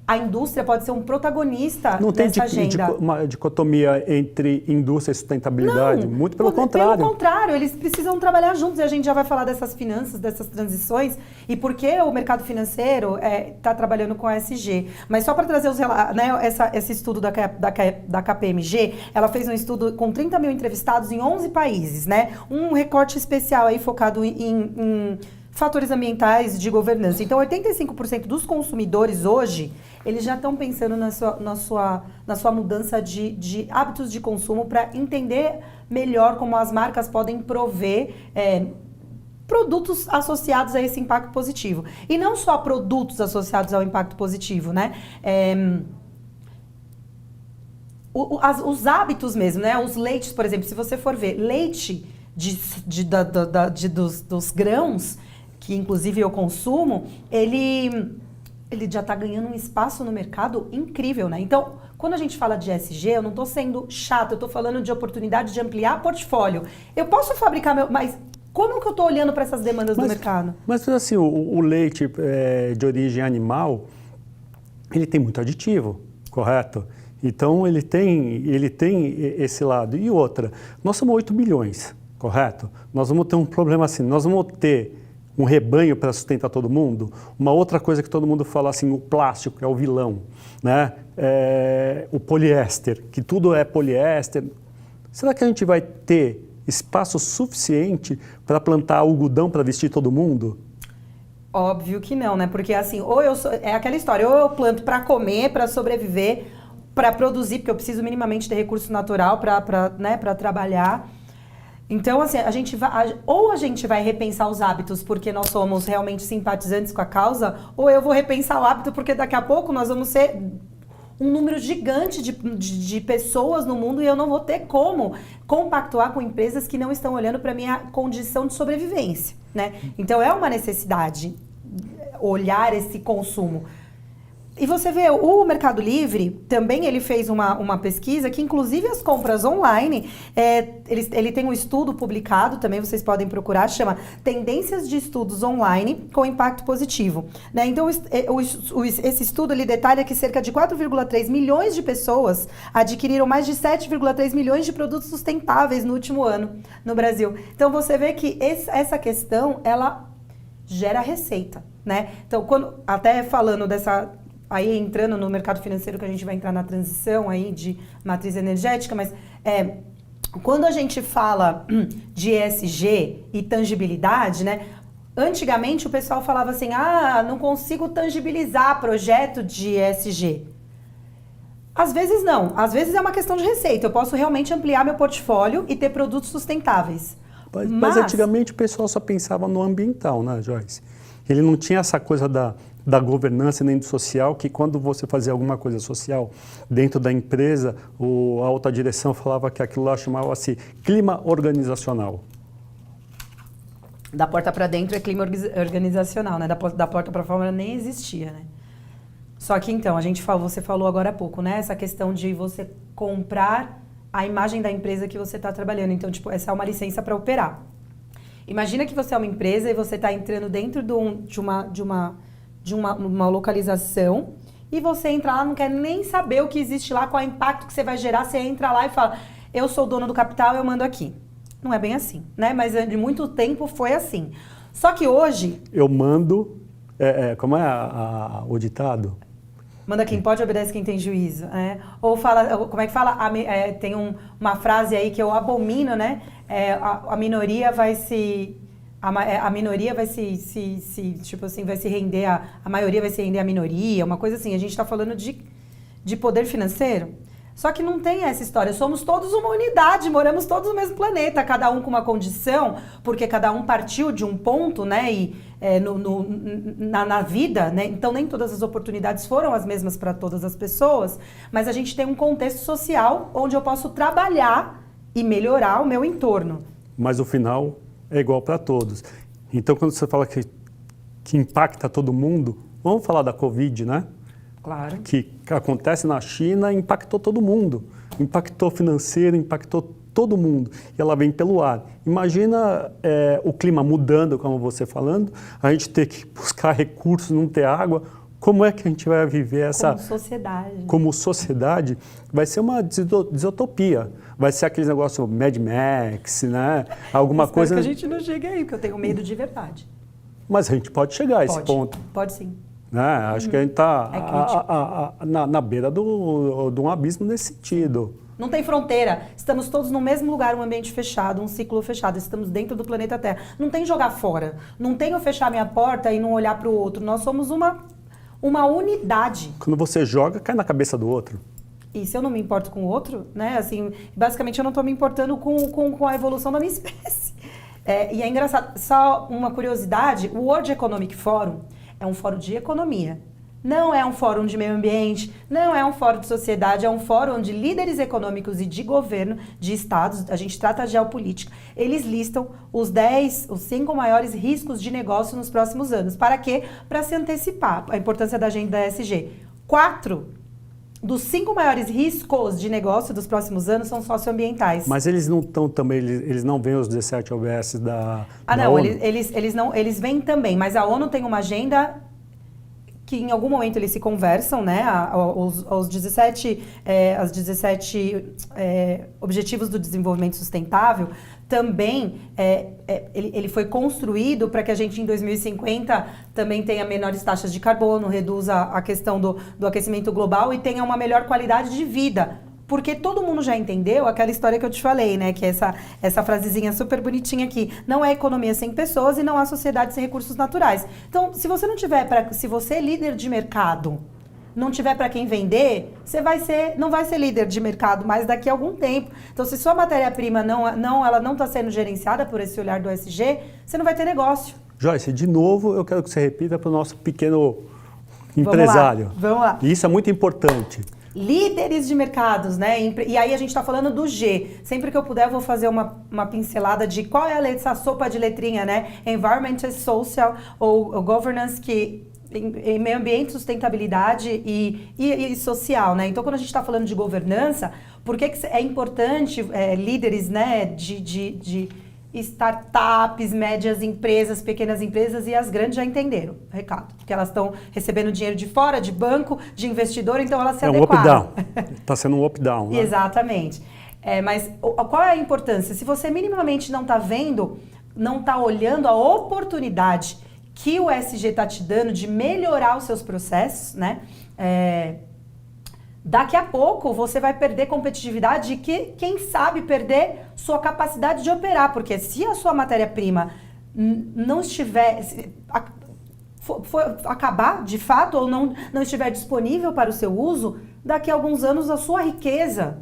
A indústria pode ser um protagonista nessa agenda. Não tem uma dicotomia entre indústria e sustentabilidade? Não, muito pelo contrário. Pelo contrário, eles precisam trabalhar juntos e a gente já vai falar dessas finanças, dessas transições e por que o mercado financeiro está trabalhando com a ESG. Mas só para trazer esse estudo da KPMG, ela fez um estudo com 30 mil entrevistados em 11 países, né? Um recorte especial aí focado em fatores ambientais de governança. Então, 85% dos consumidores hoje, eles já estão pensando na sua mudança de hábitos de consumo para entender melhor como as marcas podem prover produtos associados a esse impacto positivo. E não só produtos associados ao impacto positivo, né? Os hábitos mesmo, né? Os leites, por exemplo, se você for ver, leite dos grãos, que inclusive eu consumo, ele já está ganhando um espaço no mercado incrível, né? Então, quando a gente fala de ESG, eu não estou sendo chata, eu estou falando de oportunidade de ampliar portfólio. Eu posso fabricar mas como que eu estou olhando para essas demandas do mercado? Mas assim, o leite de origem animal, ele tem muito aditivo, correto? Então, ele tem esse lado. E outra, nós somos 8 milhões, correto? Nós vamos ter um problema assim, nós vamos ter um rebanho para sustentar todo mundo. Uma outra coisa que todo mundo fala assim, o plástico é o vilão, né? O poliéster, que tudo é poliéster. Será que a gente vai ter espaço suficiente para plantar algodão para vestir todo mundo? Óbvio que não, né? Porque assim, é aquela história, ou eu planto para comer, para sobreviver, para produzir, porque eu preciso minimamente ter recurso natural para trabalhar. Então, assim, a gente vai repensar os hábitos porque nós somos realmente simpatizantes com a causa, ou eu vou repensar o hábito porque daqui a pouco nós vamos ser um número gigante de pessoas no mundo e eu não vou ter como compactuar com empresas que não estão olhando para a minha condição de sobrevivência, né? Então, é uma necessidade olhar esse consumo. E você vê, o Mercado Livre, também ele fez uma pesquisa que, inclusive, as compras online, ele tem um estudo publicado, também vocês podem procurar, chama Tendências de Estudos Online com Impacto Positivo. Né? Então, esse estudo, ele detalha que cerca de 4,3 milhões de pessoas adquiriram mais de 7,3 milhões de produtos sustentáveis no último ano no Brasil. Então, você vê que essa questão, ela gera receita, né? Então, até falando aí entrando no mercado financeiro, que a gente vai entrar na transição aí de matriz energética, mas quando a gente fala de ESG e tangibilidade, né? Antigamente o pessoal falava assim, não consigo tangibilizar projeto de ESG. Às vezes não, às vezes é uma questão de receita, eu posso realmente ampliar meu portfólio e ter produtos sustentáveis. Mas antigamente o pessoal só pensava no ambiental, né, Joyce? Ele não tinha essa coisa da governança nem do social, que quando você fazia alguma coisa social dentro da empresa, a alta direção falava que aquilo lá chamava-se clima organizacional. Da porta para dentro é clima organizacional, né? Da porta para fora nem existia, né? Só que então, você falou agora há pouco, né? Essa questão de você comprar a imagem da empresa que você está trabalhando. Então, tipo, essa é uma licença para operar. Imagina que você é uma empresa e você está entrando dentro de uma localização e você entra lá, não quer nem saber o que existe lá, qual é o impacto que você vai gerar, você entra lá e fala, eu sou dono do capital, eu mando aqui. Não é bem assim, né? Mas de muito tempo foi assim. Só que hoje... Eu mando... como é o ditado? Manda quem pode, obedece quem tem juízo. Né? Ou fala... Como é que fala? Tem uma frase aí que eu abomino, né? A minoria vai se... A minoria vai tipo assim, vai se render, a maioria vai se render à minoria, uma coisa assim. A gente está falando de poder financeiro? Só que não tem essa história. Somos todos uma unidade, moramos todos no mesmo planeta, cada um com uma condição, porque cada um partiu de um ponto, né? E na vida, né? Então nem todas as oportunidades foram as mesmas para todas as pessoas, mas a gente tem um contexto social onde eu posso trabalhar e melhorar o meu entorno. Mas o final é igual para todos. Então, quando você fala que impacta todo mundo, vamos falar da Covid, né? Claro. Que acontece na China, impactou todo mundo. Impactou financeiro, impactou todo mundo. E ela vem pelo ar. Imagina o clima mudando, como você falando, a gente ter que buscar recursos, não ter água. Como é que a gente vai viver essa... Como sociedade. Como sociedade, vai ser uma desutopia. Vai ser aquele negócio Mad Max, né? Alguma coisa... que a gente não chegue aí, porque eu tenho medo de verdade. Mas a gente pode chegar a esse ponto. Pode sim. Né? Acho que a gente está na beira de um abismo nesse sentido. Não tem fronteira. Estamos todos no mesmo lugar, um ambiente fechado, um ciclo fechado. Estamos dentro do planeta Terra. Não tem jogar fora. Não tem eu fechar minha porta e não olhar para o outro. Nós somos uma unidade. Quando você joga, cai na cabeça do outro. E se eu não me importo com o outro, né? Assim, basicamente eu não estou me importando com a evolução da minha espécie. E é engraçado. Só uma curiosidade, o World Economic Forum é um fórum de economia. Não é um fórum de meio ambiente, não é um fórum de sociedade, é um fórum onde líderes econômicos e de governo, de estados, a gente trata a geopolítica, eles listam os 5 maiores riscos de negócio nos próximos anos. Para quê? Para se antecipar. A importância da agenda ESG. 4 dos 5 maiores riscos de negócio dos próximos anos são socioambientais. Mas eles não estão também, eles não veem os 17 OBS da não, ONU? Eles vêm também, mas a ONU tem uma agenda que em algum momento eles se conversam, né? As 17 Objetivos do Desenvolvimento Sustentável também ele foi construído para que a gente em 2050 também tenha menores taxas de carbono, reduza a questão do aquecimento global e tenha uma melhor qualidade de vida. Porque todo mundo já entendeu aquela história que eu te falei, né? Que é essa frasezinha super bonitinha aqui. Não é economia sem pessoas e não há sociedade sem recursos naturais. Então, se você se você é líder de mercado, não tiver para quem vender, não vai ser líder de mercado mais daqui a algum tempo. Então, se sua matéria-prima ela não está sendo gerenciada por esse olhar do ESG, você não vai ter negócio. Joyce, de novo, eu quero que você repita para o nosso pequeno empresário. Vamos lá. E isso é muito importante. Líderes de mercados, né? E aí a gente está falando do G. Sempre que eu puder, eu vou fazer uma pincelada de qual é essa sopa de letrinha, né? Environment, Social ou Governance, que em meio ambiente, sustentabilidade e social, né? Então, quando a gente está falando de governança, por que é importante líderes, né, de startups, médias empresas, pequenas empresas e as grandes já entenderam o recado. Porque elas estão recebendo dinheiro de fora, de banco, de investidor, então elas se adequaram. É um up-down. Está sendo um up-down. Né? Exatamente. Mas qual é a importância? Se você minimamente não está vendo, não está olhando a oportunidade que o ESG está te dando de melhorar os seus processos, né? Daqui a pouco você vai perder competitividade e quem sabe perder sua capacidade de operar, porque se a sua matéria-prima não estiver acabar de fato ou não estiver disponível para o seu uso, daqui a alguns anos a sua riqueza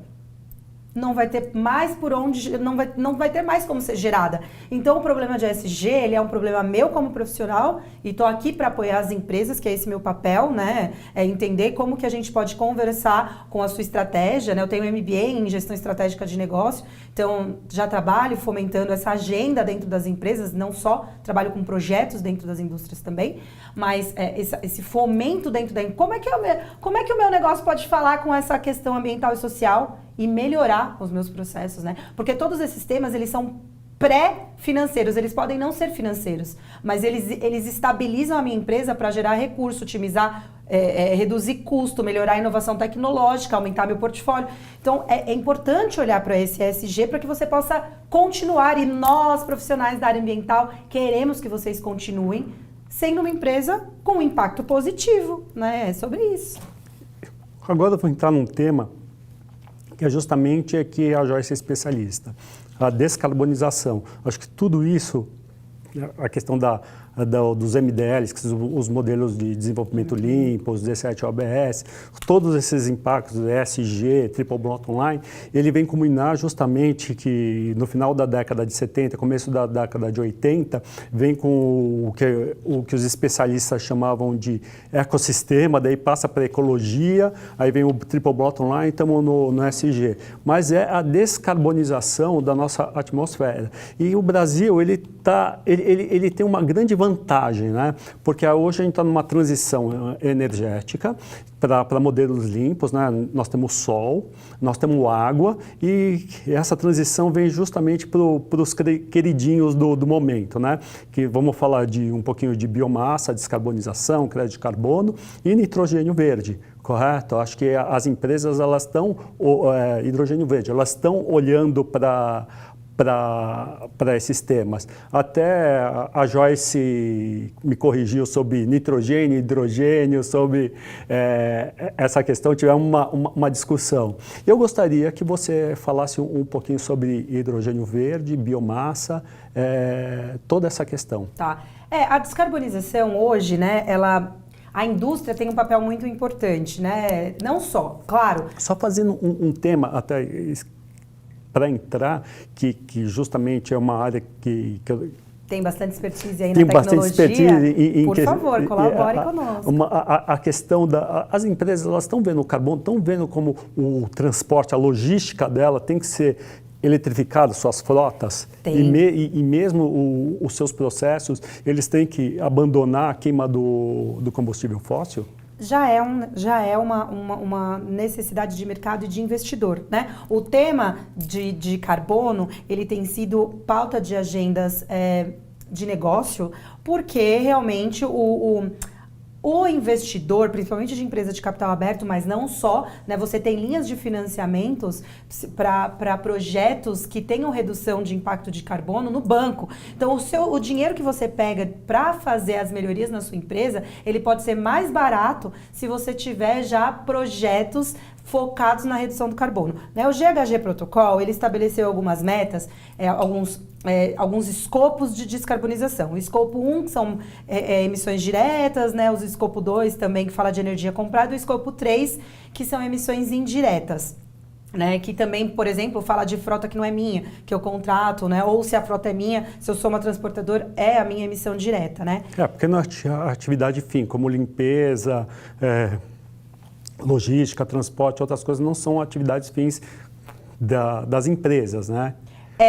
não vai ter mais por onde, não vai ter mais como ser gerada. Então, o problema de ESG, ele é um problema meu como profissional e estou aqui para apoiar as empresas, que é esse meu papel, né? É entender como que a gente pode conversar com a sua estratégia, né? Eu tenho MBA em gestão estratégica de negócio, então já trabalho fomentando essa agenda dentro das empresas, não só trabalho com projetos dentro das indústrias também, mas esse fomento dentro da... Como é que o meu negócio pode falar com essa questão ambiental e social e melhorar os meus processos, né? Porque todos esses temas, eles são pré-financeiros, eles podem não ser financeiros, mas eles estabilizam a minha empresa para gerar recurso, otimizar, reduzir custo, melhorar a inovação tecnológica, aumentar meu portfólio. Então, é importante olhar para esse ESG para que você possa continuar, e nós, profissionais da área ambiental, queremos que vocês continuem sendo uma empresa com um impacto positivo, né? É sobre isso. Agora eu vou entrar num tema que é justamente que a Joyce é especialista, a descarbonização. Acho que tudo isso, a questão da dos MDLs, que são os modelos de desenvolvimento limpo, os D7 OBS, todos esses impactos, ESG, Triple Bottom Line, ele vem combinar justamente que no final da década de 70, começo da década de 80, vem com o que os especialistas chamavam de ecossistema, daí passa para ecologia, aí vem o Triple Bottom Line, estamos no ESG. Mas é a descarbonização da nossa atmosfera. E o Brasil, ele tem uma grande vantagem, né? Porque hoje a gente está numa transição energética para modelos limpos, né? Nós temos sol, nós temos água e essa transição vem justamente para os queridinhos do momento, né? Que vamos falar de um pouquinho de biomassa, descarbonização, crédito de carbono e nitrogênio verde. Correto? Acho que as empresas, elas estão, hidrogênio verde, elas estão olhando para esses temas. Até a Joyce me corrigiu sobre nitrogênio, hidrogênio, sobre essa questão, tivemos uma discussão. Eu gostaria que você falasse um pouquinho sobre hidrogênio verde, biomassa, toda essa questão. Tá. A descarbonização hoje, né, a indústria tem um papel muito importante, né? Não só, claro. Só fazendo um tema até para entrar, que justamente é uma área que eu tem bastante expertise aí na tem tecnologia. Bastante expertise por favor, colabore conosco. A questão as empresas, elas estão vendo o carbono, estão vendo como o transporte, a logística dela tem que ser eletrificado, suas frotas, e mesmo os seus processos, eles têm que abandonar a queima do combustível fóssil? Já é uma necessidade de mercado e de investidor, né? O tema de carbono, ele tem sido pauta de agendas de negócio, porque realmente o investidor, principalmente de empresa de capital aberto, mas não só, né? Você tem linhas de financiamentos para projetos que tenham redução de impacto de carbono no banco. Então, o dinheiro que você pega para fazer as melhorias na sua empresa, ele pode ser mais barato se você tiver já projetos focados na redução do carbono. Né? O GHG Protocol, ele estabeleceu algumas metas, alguns escopos de descarbonização. O escopo 1 são emissões diretas, né? Os escopo 2 também, que fala de energia comprada, e o escopo 3, que são emissões indiretas. Né, que também, por exemplo, fala de frota que não é minha, que eu contrato, né, ou se a frota é minha, se eu sou uma transportadora, é a minha emissão direta, né? Porque na atividade fim, como limpeza, logística, transporte, outras coisas, não são atividades fins das empresas, né?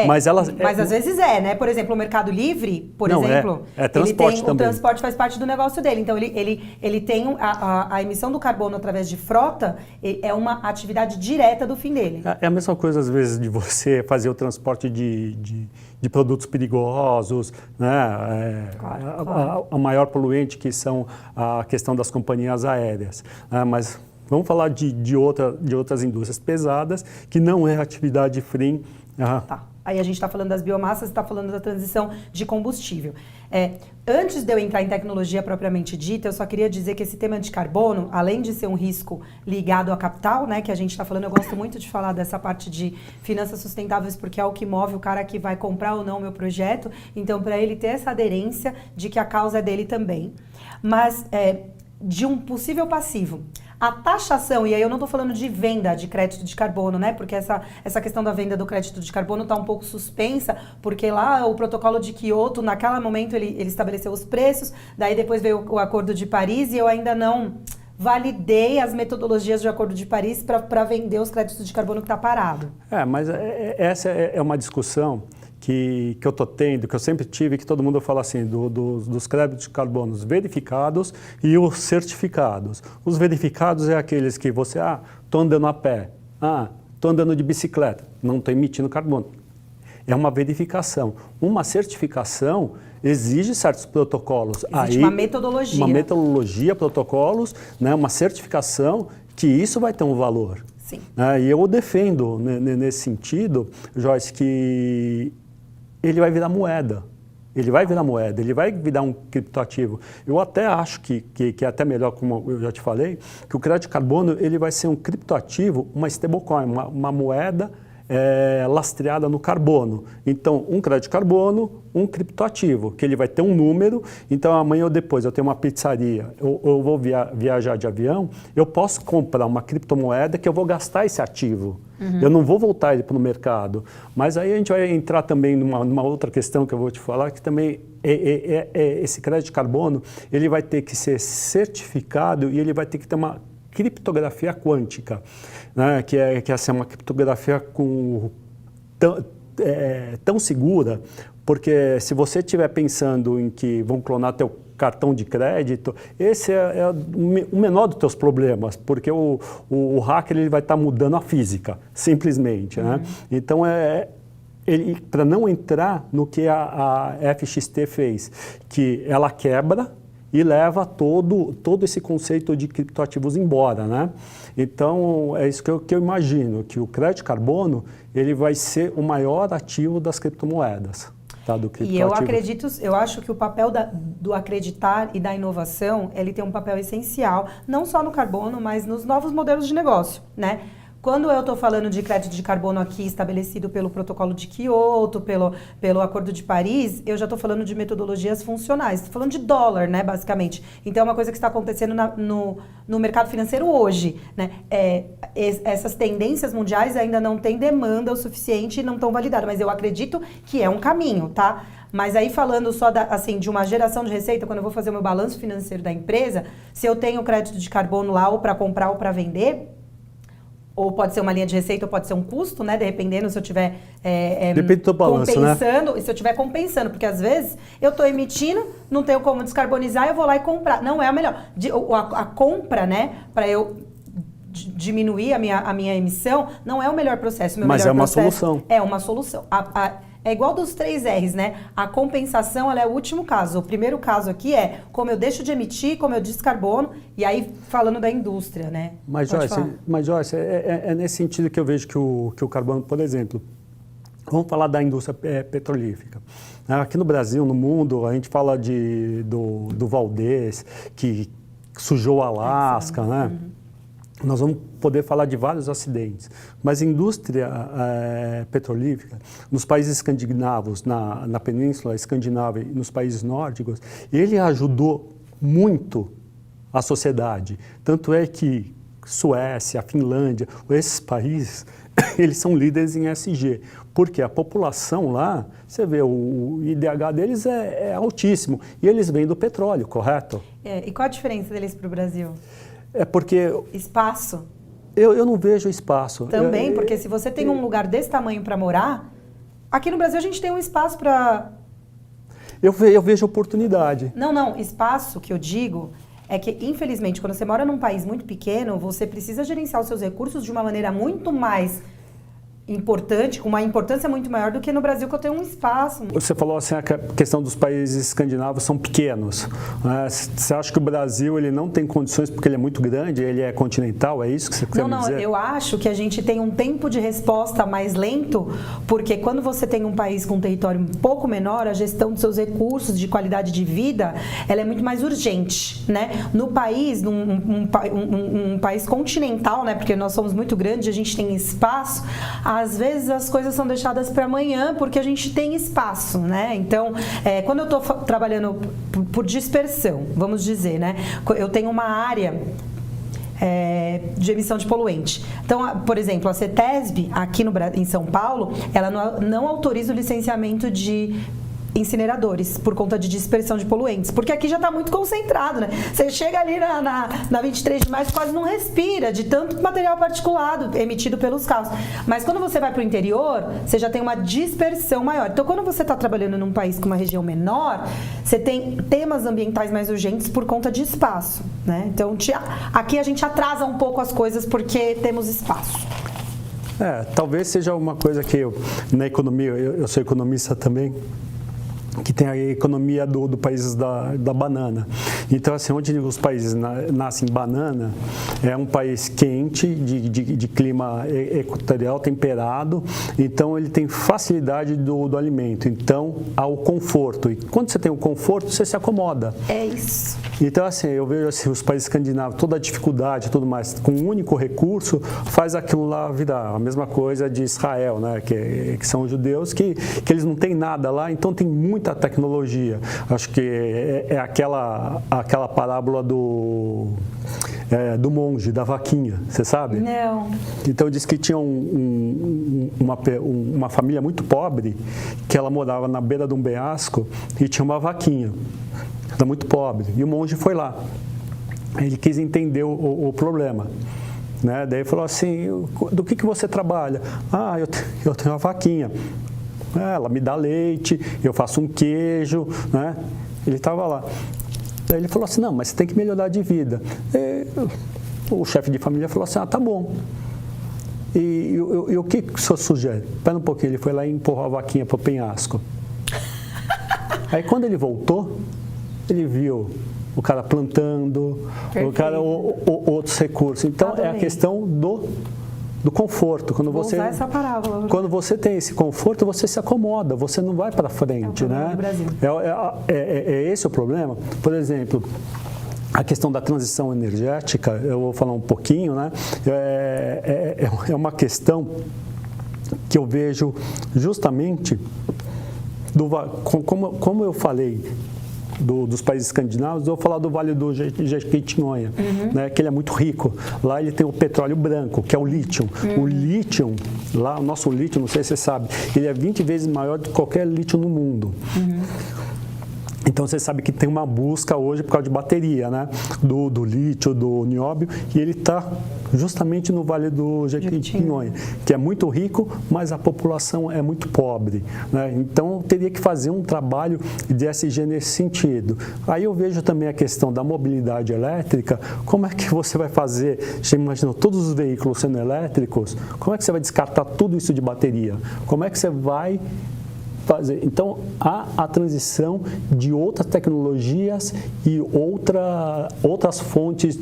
Mas às vezes né? Por exemplo, o Mercado Livre, exemplo, transporte também. O transporte faz parte do negócio dele. Então, ele tem a emissão do carbono através de frota, é uma atividade direta do fim dele. É a mesma coisa, às vezes, de você fazer o transporte de produtos perigosos, né? Claro. A maior poluente, que são a questão das companhias aéreas. Mas vamos falar de outras indústrias pesadas, que não é atividade free. Tá. Aí a gente está falando das biomassas e está falando da transição de combustível. Antes de eu entrar em tecnologia propriamente dita, eu só queria dizer que esse tema de carbono, além de ser um risco ligado a capital, né, que a gente está falando, eu gosto muito de falar dessa parte de finanças sustentáveis, porque é o que move o cara que vai comprar ou não o meu projeto. Então, para ele ter essa aderência de que a causa é dele também. Mas de um possível passivo. A taxação, e aí eu não estou falando de venda de crédito de carbono, né? Porque essa questão da venda do crédito de carbono está um pouco suspensa, porque lá o protocolo de Kyoto, naquele momento ele estabeleceu os preços, daí depois veio o Acordo de Paris e eu ainda não validei as metodologias do Acordo de Paris para vender os créditos de carbono que está parado. Mas essa é uma discussão que eu estou tendo, que eu sempre tive, que todo mundo fala assim, dos créditos de carbono verificados e os certificados. Os verificados é aqueles que você, estou andando a pé, estou andando de bicicleta, não estou emitindo carbono. É uma verificação. Uma certificação exige certos protocolos. Existe uma metodologia. Uma metodologia, protocolos, né, uma certificação, que isso vai ter um valor. Sim. E eu defendo, nesse sentido, Joyce, que ele vai virar moeda. Ele vai virar um criptoativo. Eu até acho que é até melhor, como eu já te falei, que o crédito de carbono ele vai ser um criptoativo, uma stablecoin, uma moeda lastreada no carbono. Então, um crédito de carbono, um criptoativo, que ele vai ter um número. Então, amanhã ou depois eu tenho uma pizzaria, eu vou viajar de avião, eu posso comprar uma criptomoeda que eu vou gastar esse ativo. Eu não vou voltar ele para o mercado. Mas aí a gente vai entrar também numa outra questão que eu vou te falar, que também esse crédito de carbono, ele vai ter que ser certificado e ele vai ter que ter uma criptografia quântica, né? que é assim, uma criptografia tão segura, porque se você estiver pensando em que vão clonar teu cartão de crédito, esse é o menor dos teus problemas, porque o hacker ele vai estar mudando a física, simplesmente. Né? Então, para não entrar no que a FXT fez, que ela quebra e leva todo esse conceito de criptoativos embora, né? Então, é isso que eu imagino, que o crédito de carbono ele vai ser o maior ativo das criptomoedas. Tá, do criptoativo. E eu acho que o papel do acreditar e da inovação, ele tem um papel essencial, não só no carbono, mas nos novos modelos de negócio, né? Quando eu estou falando de crédito de carbono aqui estabelecido pelo protocolo de Kyoto, pelo Acordo de Paris, eu já estou falando de metodologias funcionais. Estou falando de dólar, né, basicamente. Então, é uma coisa que está acontecendo no mercado financeiro hoje. Né? Essas tendências mundiais ainda não têm demanda o suficiente e não estão validadas. Mas eu acredito que é um caminho, tá? Mas aí falando só assim, de uma geração de receita, quando eu vou fazer o meu balanço financeiro da empresa, se eu tenho crédito de carbono lá ou para comprar ou para vender... Ou pode ser uma linha de receita, ou pode ser um custo, né? Dependendo se eu estiver Depende do balanço, compensando, né? Se eu estiver compensando, porque às vezes eu estou emitindo, não tenho como descarbonizar, eu vou lá e comprar. Não é a melhor. A compra, né? Para eu diminuir a minha emissão, não é o melhor processo. Mas é uma solução. É uma solução. É igual dos 3 R's, né? A compensação, ela é o último caso. O primeiro caso aqui é como eu deixo de emitir, como eu descarbono, e aí falando da indústria, né? Mas Joyce, é nesse sentido que eu vejo que o carbono, por exemplo, vamos falar da indústria petrolífera. Aqui no Brasil, no mundo, a gente fala do Valdez, que sujou o Alasca, né? Nós vamos poder falar de vários acidentes, mas a indústria petrolífera, nos países escandinavos, na Península Escandinava e nos países nórdicos, ele ajudou muito a sociedade. Tanto é que Suécia, Finlândia, esses países, eles são líderes em ESG, porque a população lá, você vê, o IDH deles é altíssimo, e eles vêm do petróleo, correto? E qual a diferença deles para o Brasil? É porque... Espaço? Eu não vejo espaço. Também, porque se você tem um lugar desse tamanho para morar, aqui no Brasil a gente tem um espaço para... Eu vejo oportunidade. Não, espaço que eu digo é que, infelizmente, quando você mora num país muito pequeno, você precisa gerenciar os seus recursos de uma maneira muito mais importante, com uma importância muito maior do que no Brasil, que eu tenho um espaço. Você falou assim, a questão dos países escandinavos são pequenos. Né? Você acha que o Brasil ele não tem condições porque ele é muito grande, ele é continental, é isso que você quer me dizer? Não, eu acho que a gente tem um tempo de resposta mais lento, porque quando você tem um país com um território um pouco menor, a gestão dos seus recursos de qualidade de vida, ela é muito mais urgente, né? No país, um país continental, né? Porque nós somos muito grandes, a gente tem espaço, às vezes as coisas são deixadas para amanhã porque a gente tem espaço, né? Então, quando eu estou trabalhando por dispersão, vamos dizer, né? Eu tenho uma área de emissão de poluente. Então, por exemplo, a CETESB, aqui em São Paulo, ela não autoriza o licenciamento de incineradores por conta de dispersão de poluentes, porque aqui já está muito concentrado, né? Você chega ali na 23 de março, quase não respira de tanto material particulado emitido pelos carros. Mas quando você vai para o interior, você já tem uma dispersão maior. Então, quando você está trabalhando num país com uma região menor, você tem temas ambientais mais urgentes por conta de espaço, né? Então, aqui a gente atrasa um pouco as coisas porque temos espaço. Talvez seja uma coisa que na economia, eu sou economista também, que tem a economia do país da banana. Então, assim, onde os países nascem banana, é um país quente, de clima equatorial, temperado, então ele tem facilidade do alimento, então há o conforto. E quando você tem o conforto, você se acomoda. É isso. Então, assim, eu vejo assim, os países escandinavos, toda a dificuldade e tudo mais, com um único recurso, faz aquilo lá virar. A mesma coisa de Israel, né, que são judeus, que eles não têm nada lá, então tem muita tecnologia. Acho que é aquela parábola do monge, da vaquinha, você sabe? Não. Então diz que tinha uma família muito pobre, que ela morava na beira de um penhasco e tinha uma vaquinha. Era muito pobre. E o monge foi lá. Ele quis entender o problema. Né? Daí falou assim, do que você trabalha? Ah, eu tenho uma vaquinha. Ela me dá leite, eu faço um queijo, né? Ele estava lá. Daí ele falou assim, não, mas você tem que melhorar de vida. O chefe de família falou assim, tá bom. E o que o senhor sugere? Espera um pouquinho, ele foi lá e empurrou a vaquinha para o penhasco. Aí quando ele voltou, ele viu o cara plantando, o cara outros recursos. Então, é a questão do conforto. Quando você usar essa parábola. Quando você tem esse conforto, você se acomoda, você não vai para frente, né? Do Brasil. É esse o problema. Por exemplo, a questão da transição energética, eu vou falar um pouquinho, né? É uma questão que eu vejo justamente como eu falei dos países escandinavos, eu vou falar do Vale do Jequitinhonha, né, que ele é muito rico. Lá ele tem o petróleo branco, que é o lítio. O lítio, lá o nosso lítio, não sei se você sabe, ele é 20 vezes maior do que qualquer lítio no mundo. Então você sabe que tem uma busca hoje por causa de bateria, né? Do lítio, do nióbio, e ele está justamente no Vale do Jequitinhonha, que é muito rico, mas a população é muito pobre, né? Então teria que fazer um trabalho de ESG nesse sentido. Aí eu vejo também a questão da mobilidade elétrica. Como é que você vai fazer? Você imaginou todos os veículos sendo elétricos? Como é que você vai descartar tudo isso de bateria? Como é que você vai fazer? Então, há a transição de outras tecnologias e outras fontes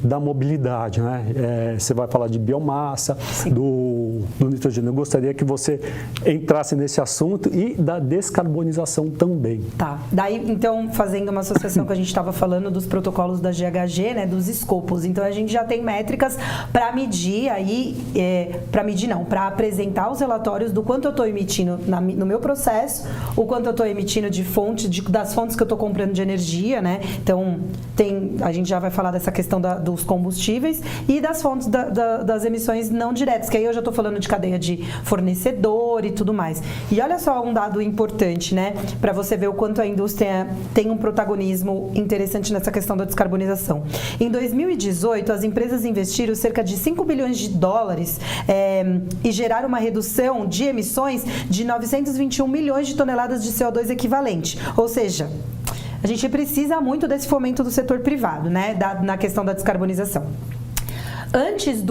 da mobilidade, né? Você vai falar de biomassa, do nitrogênio. Eu gostaria que você entrasse nesse assunto e da descarbonização também. Tá. Daí, então, fazendo uma associação que a gente estava falando dos protocolos da GHG, né, dos escopos. Então, a gente já tem métricas para medir aí, para apresentar os relatórios do quanto eu estou emitindo no meu processo, o quanto eu estou emitindo de das fontes que eu estou comprando de energia, né? Então, a gente já vai falar dessa questão dos combustíveis e das fontes das emissões não diretas, que aí eu já estou falando de cadeia de fornecedor e tudo mais. E olha só um dado importante, né? Para você ver o quanto a indústria tem um protagonismo interessante nessa questão da descarbonização. Em 2018, as empresas investiram cerca de 5 bilhões de dólares e geraram uma redução de emissões de 921 milhões de toneladas de CO2 equivalente. Ou seja, a gente precisa muito desse fomento do setor privado, né, na questão da descarbonização. Antes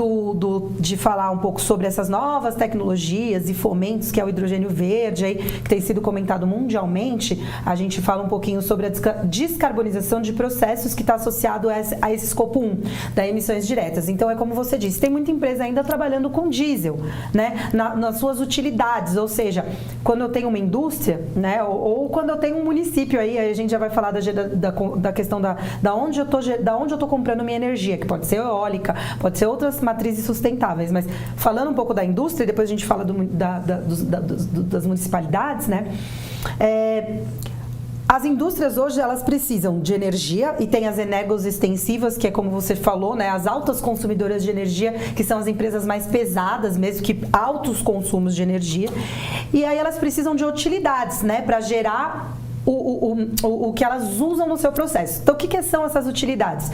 de falar um pouco sobre essas novas tecnologias e fomentos, que é o hidrogênio verde, aí, que tem sido comentado mundialmente, a gente fala um pouquinho sobre a descarbonização de processos que está associado a esse escopo 1, das emissões diretas. Então, é como você disse, tem muita empresa ainda trabalhando com diesel, né, nas suas utilidades, ou seja, quando eu tenho uma indústria, né, ou quando eu tenho um município, aí a gente já vai falar da questão da onde eu estou comprando minha energia, que pode ser eólica, pode ser outras matrizes sustentáveis, mas falando um pouco da indústria, depois a gente fala das municipalidades, né? As indústrias hoje, elas precisam de energia e tem as energoextensivas, que é como você falou, né? As altas consumidoras de energia, que são as empresas mais pesadas mesmo, que altos consumos de energia. E aí elas precisam de utilidades, né? Para gerar o que elas usam no seu processo. Então, o que são essas utilidades?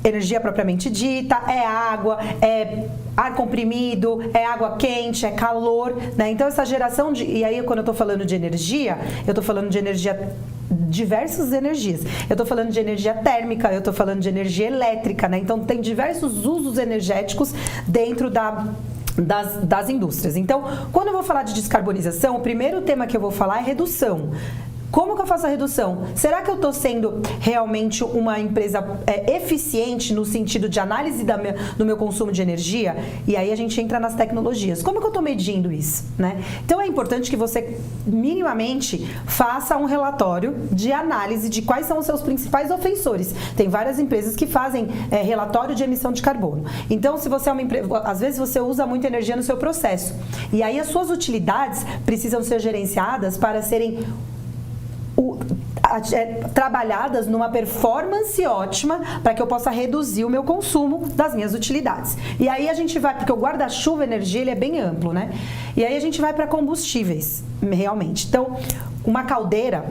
Energia propriamente dita, é água, é ar comprimido, é água quente, é calor, né? Então essa geração e aí quando eu estou falando de energia, eu estou falando de energia, diversas energias. Eu estou falando de energia térmica, eu estou falando de energia elétrica, né? Então tem diversos usos energéticos dentro das indústrias. Então, quando eu vou falar de descarbonização, o primeiro tema que eu vou falar é redução. Como que eu faço a redução? Será que eu estou sendo realmente uma empresa eficiente no sentido de análise do meu consumo de energia? E aí a gente entra nas tecnologias. Como que eu estou medindo isso? Né? Então é importante que você minimamente faça um relatório de análise de quais são os seus principais ofensores. Tem várias empresas que fazem relatório de emissão de carbono. Então, se você é uma empresa, às vezes você usa muita energia no seu processo. E aí as suas utilidades precisam ser gerenciadas para serem trabalhadas numa performance ótima para que eu possa reduzir o meu consumo das minhas utilidades. E aí a gente vai, porque o guarda-chuva energia ele é bem amplo, né? E aí a gente vai para combustíveis, realmente. Então, uma caldeira,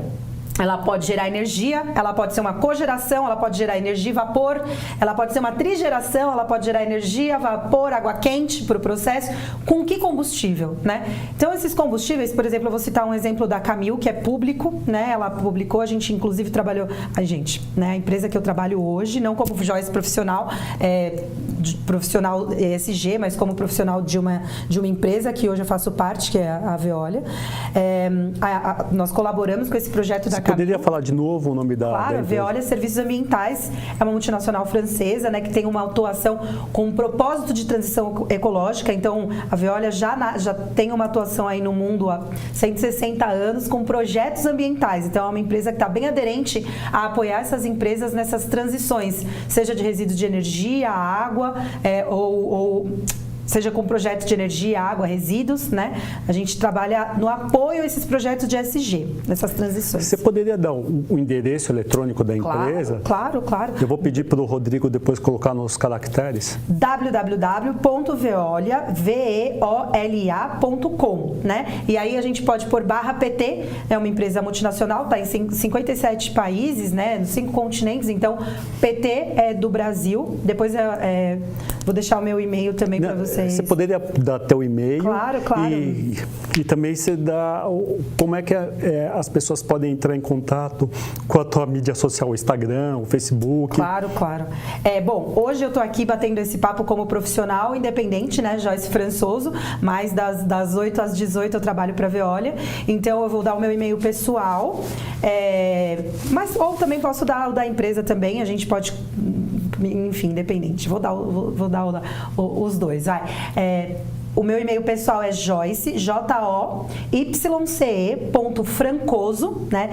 ela pode gerar energia, ela pode ser uma cogeração, ela pode gerar energia e vapor, ela pode ser uma trigeração, ela pode gerar energia, vapor, água quente para o processo. Com que combustível, né? Então, esses combustíveis, por exemplo, eu vou citar um exemplo da Camil, que é público, né? Ela publicou, a gente inclusive trabalhou, né? A empresa que eu trabalho hoje, não como Joyce profissional, profissional ESG, mas como profissional de uma empresa que hoje eu faço parte, que é a Veolia. Nós colaboramos com esse projeto da Camil. Poderia falar de novo o nome da Claro, a Veolia Serviços Ambientais é uma multinacional francesa, né, que tem uma atuação com um propósito de transição ecológica. Então, a Veolia já tem uma atuação aí no mundo há 160 anos com projetos ambientais. Então, é uma empresa que está bem aderente a apoiar essas empresas nessas transições, seja de resíduos de energia, água, seja com projetos de energia, água, resíduos, né? A gente trabalha no apoio a esses projetos de ESG, nessas transições. Você poderia dar o endereço eletrônico da empresa? Claro. Eu vou pedir para o Rodrigo depois colocar nos caracteres. www.veolia.com, né? E aí a gente pode pôr /PT, é uma empresa multinacional, está em 57 países, né? Nos 5 continentes, então PT é do Brasil. Depois vou deixar o meu e-mail também para você. Você poderia dar teu e-mail? Claro. E também você dá como é que as pessoas podem entrar em contato com a tua mídia social, o Instagram, o Facebook? Claro. Bom, hoje eu estou aqui batendo esse papo como profissional independente, né, Joyce Françoso, mas das 8 às 18 eu trabalho para a Veolia, então eu vou dar o meu e-mail pessoal, ou também posso dar o da empresa também, a gente pode, enfim, independente, vou dar os dois, vai. O meu e-mail pessoal é Joyce, joyce.francoso, né?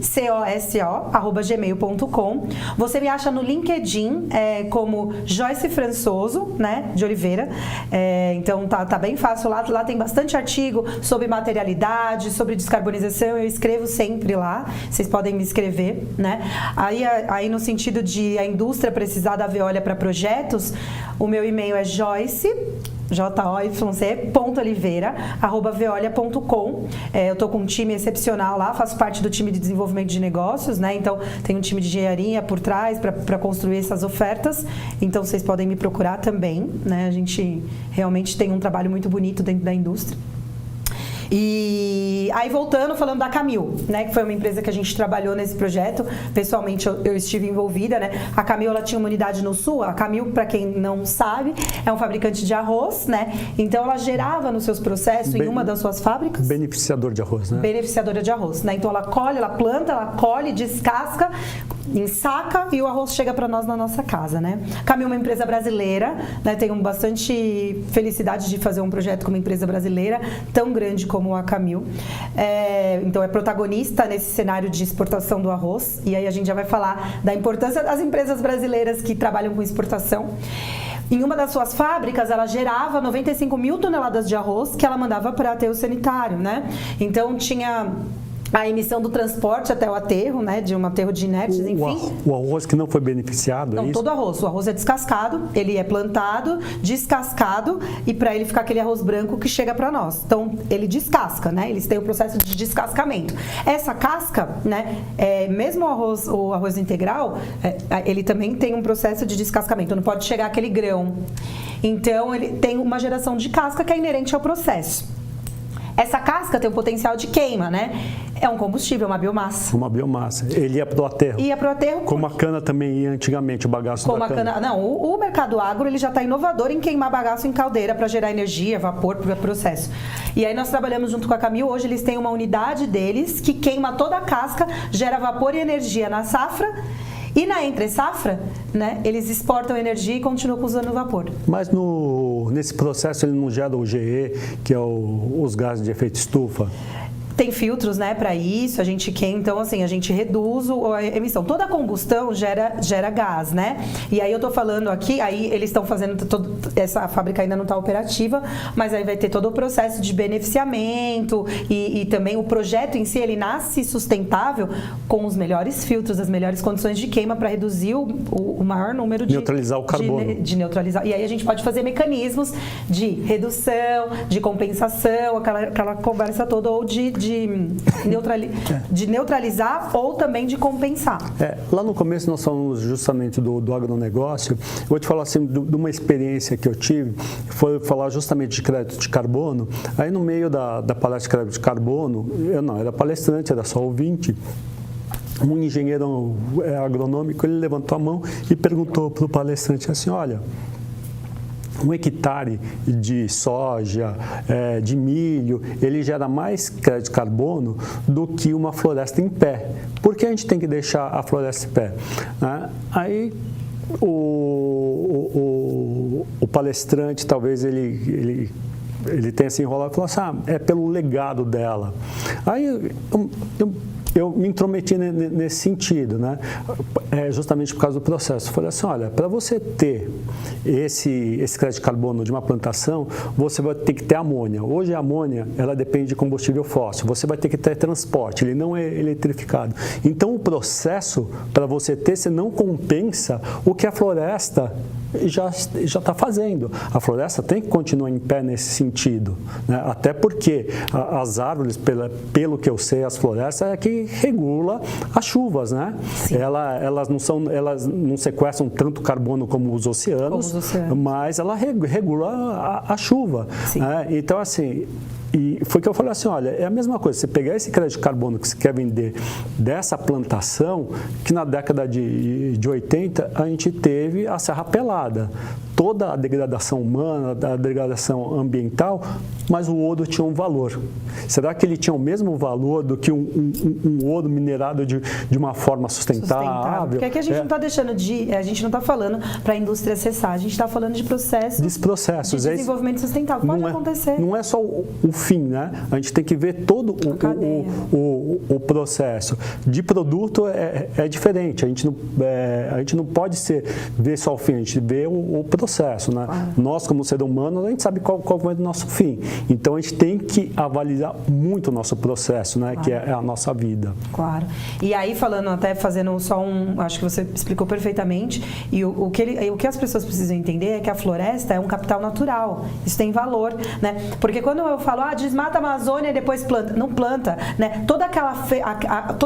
francoso@gmail.com. Você me acha no LinkedIn como Joyce Françoso, né? De Oliveira. Então tá bem fácil lá. Lá tem bastante artigo sobre materialidade, sobre descarbonização. Eu escrevo sempre lá. Vocês podem me escrever, né? Aí no sentido de a indústria precisar da Veolia para projetos, o meu e-mail é joyce.oliveira@veolia.com. Eu tô com um time excepcional lá, faço parte do time de desenvolvimento de negócios, né? Então tem um time de engenharia por trás para construir essas ofertas. Então vocês podem me procurar também, né? A gente realmente tem um trabalho muito bonito dentro da indústria. E aí voltando, falando da Camil, né, que foi uma empresa que a gente trabalhou nesse projeto, pessoalmente eu estive envolvida, né? A Camil, ela tinha uma unidade no Sul. A Camil, para quem não sabe, é um fabricante de arroz, né? Então ela gerava nos seus processos em uma das suas fábricas. Beneficiador de arroz, né? Beneficiadora de arroz, né? Então ela colhe, ela planta, ela colhe, descasca, ensaca e o arroz chega para nós na nossa casa, né? A Camil é uma empresa brasileira, né? Tenho bastante felicidade de fazer um projeto com uma empresa brasileira tão grande como a Camil. Então é protagonista nesse cenário de exportação do arroz, e aí a gente já vai falar da importância das empresas brasileiras que trabalham com exportação. Em uma das suas fábricas, ela gerava 95 mil toneladas de arroz que ela mandava para aterro sanitário, né? Então tinha a emissão do transporte até o aterro, né, de um aterro de inertes, enfim. O arroz que não foi beneficiado, não, todo arroz. O arroz é descascado, ele é plantado, descascado, e para ele ficar aquele arroz branco que chega para nós. Então, ele descasca, né? Eles têm o processo de descascamento. Essa casca, né, mesmo o arroz integral, ele também tem um processo de descascamento, não pode chegar aquele grão. Então, ele tem uma geração de casca que é inerente ao processo. Essa casca tem um potencial de queima, né? É um combustível, uma biomassa. Uma biomassa. Ele ia para o aterro. Ia para o aterro. Como a cana também ia antigamente, o bagaço da cana. Não, o mercado agro ele já está inovador em queimar bagaço em caldeira para gerar energia, vapor para o processo. E aí nós trabalhamos junto com a Camil. Hoje eles têm uma unidade deles que queima toda a casca, gera vapor e energia na safra. E na entre-safra, né, eles exportam energia e continuam usando o vapor. Mas nesse processo ele não gera o GE, que é os gases de efeito estufa? Tem filtros, né, para isso, a gente queima, então assim, a gente reduz a emissão. Toda a combustão gera gás, né? E aí eu tô falando aqui, aí eles estão fazendo, essa fábrica ainda não está operativa, mas aí vai ter todo o processo de beneficiamento e também o projeto em si, ele nasce sustentável com os melhores filtros, as melhores condições de queima para reduzir o maior número de... Neutralizar o carbono. De neutralizar. E aí a gente pode fazer mecanismos de redução, de compensação, aquela conversa toda, ou de neutralizar ou também de compensar. Lá no começo nós falamos justamente do agronegócio. Eu vou te falar assim, de uma experiência que eu tive, foi falar justamente de crédito de carbono. Aí no meio da palestra de crédito de carbono, eu não era palestrante, era só ouvinte. Um engenheiro agronômico, ele levantou a mão e perguntou para o palestrante assim, olha, 1 hectare de soja, de milho, ele gera mais crédito de carbono do que uma floresta em pé. Por que a gente tem que deixar a floresta em pé? Aí o palestrante, talvez ele tenha se enrolado e falou assim, é pelo legado dela. Aí eu me intrometi nesse sentido, né? Justamente por causa do processo. Eu falei assim, olha, para você ter esse crédito de carbono de uma plantação, você vai ter que ter amônia. Hoje a amônia, ela depende de combustível fóssil. Você vai ter que ter transporte, ele não é eletrificado. Então o processo, para você ter, você não compensa o que a floresta já está fazendo. A floresta tem que continuar em pé nesse sentido, né? Até porque as árvores, pelo que eu sei, as florestas é que regula as chuvas, né? Elas não sequestram tanto carbono como os oceanos, mas ela regula a chuva, né? Então, assim, e foi que eu falei assim, olha, é a mesma coisa, você pegar esse crédito de carbono que você quer vender dessa plantação, que na década de 80 a gente teve a Serra Pelada. Toda a degradação humana, a degradação ambiental, mas o ouro tinha um valor. Será que ele tinha o mesmo valor do que um ouro minerado de uma forma sustentável? Porque aqui a gente não está deixando a gente não está falando para a indústria cessar, a gente está falando de processos de desenvolvimento sustentável. Pode acontecer. Não é só o fim, né? A gente tem que ver todo o processo. De produto é diferente, a gente não pode ver só o fim, a gente vê o processo, né? Nós, como ser humano, a gente sabe qual vai ser o nosso fim. Então, a gente tem que avaliar muito o nosso processo, né? Que é a nossa vida. Claro. E aí, fazendo só acho que você explicou perfeitamente, e o que as pessoas precisam entender é que a floresta é um capital natural. Isso tem valor, né? Porque quando eu falo, desmata a Amazônia e depois planta, não planta, né? Todo